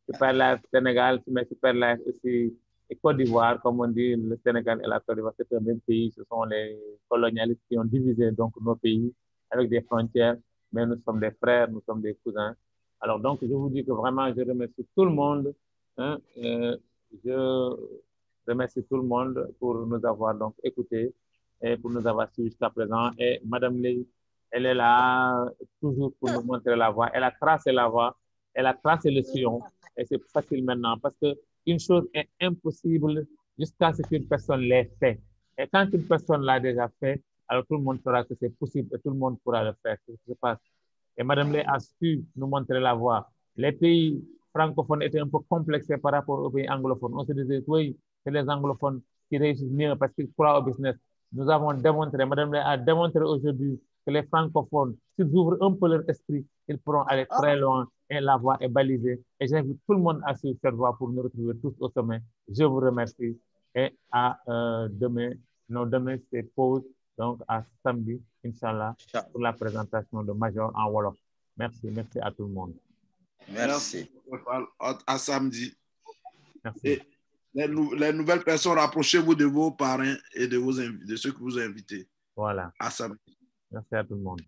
Superlife Sénégal, mais Superlife aussi et Côte d'Ivoire, comme on dit, le Sénégal et la Côte d'Ivoire, c'est un même pays. Ce sont les colonialistes qui ont divisé donc nos pays avec des frontières, mais nous sommes des frères, nous sommes des cousins. Alors donc, je vous dis que vraiment, je remercie tout le monde. Hein, je remercie tout le monde pour nous avoir donc écoutés et pour nous avoir suivis jusqu'à présent. Et Madame Ley, elle est là toujours pour nous montrer la voie. Elle a tracé la voie, elle a tracé le sillon et c'est facile maintenant parce qu'une chose est impossible jusqu'à ce qu'une personne l'ait fait. Et quand une personne l'a déjà fait, alors tout le monde saura que c'est possible et tout le monde pourra le faire. C'est ce qui se passe. Et Madame Ley a su nous montrer la voie. Les pays francophones étaient un peu complexés par rapport aux pays anglophones. On se disait, oui, c'est les anglophones qui réussissent mieux parce qu'ils croient au business. Nous avons démontré, Madame Ley a démontré aujourd'hui que les francophones, s'ils ouvrent un peu leur esprit, ils pourront aller très loin et la voie est balisée. Et j'invite tout le monde à suivre cette voie pour nous retrouver tous au sommet. Je vous remercie et à demain. Non, demain c'est pause. Donc, à samedi, Inch'Allah, pour la présentation de Major en Wolof. Merci à tout le monde. Merci. À samedi. Merci. les nouvelles personnes, rapprochez-vous de vos parrains et de ceux que vous invitez. Voilà. À samedi. Merci à tout le monde.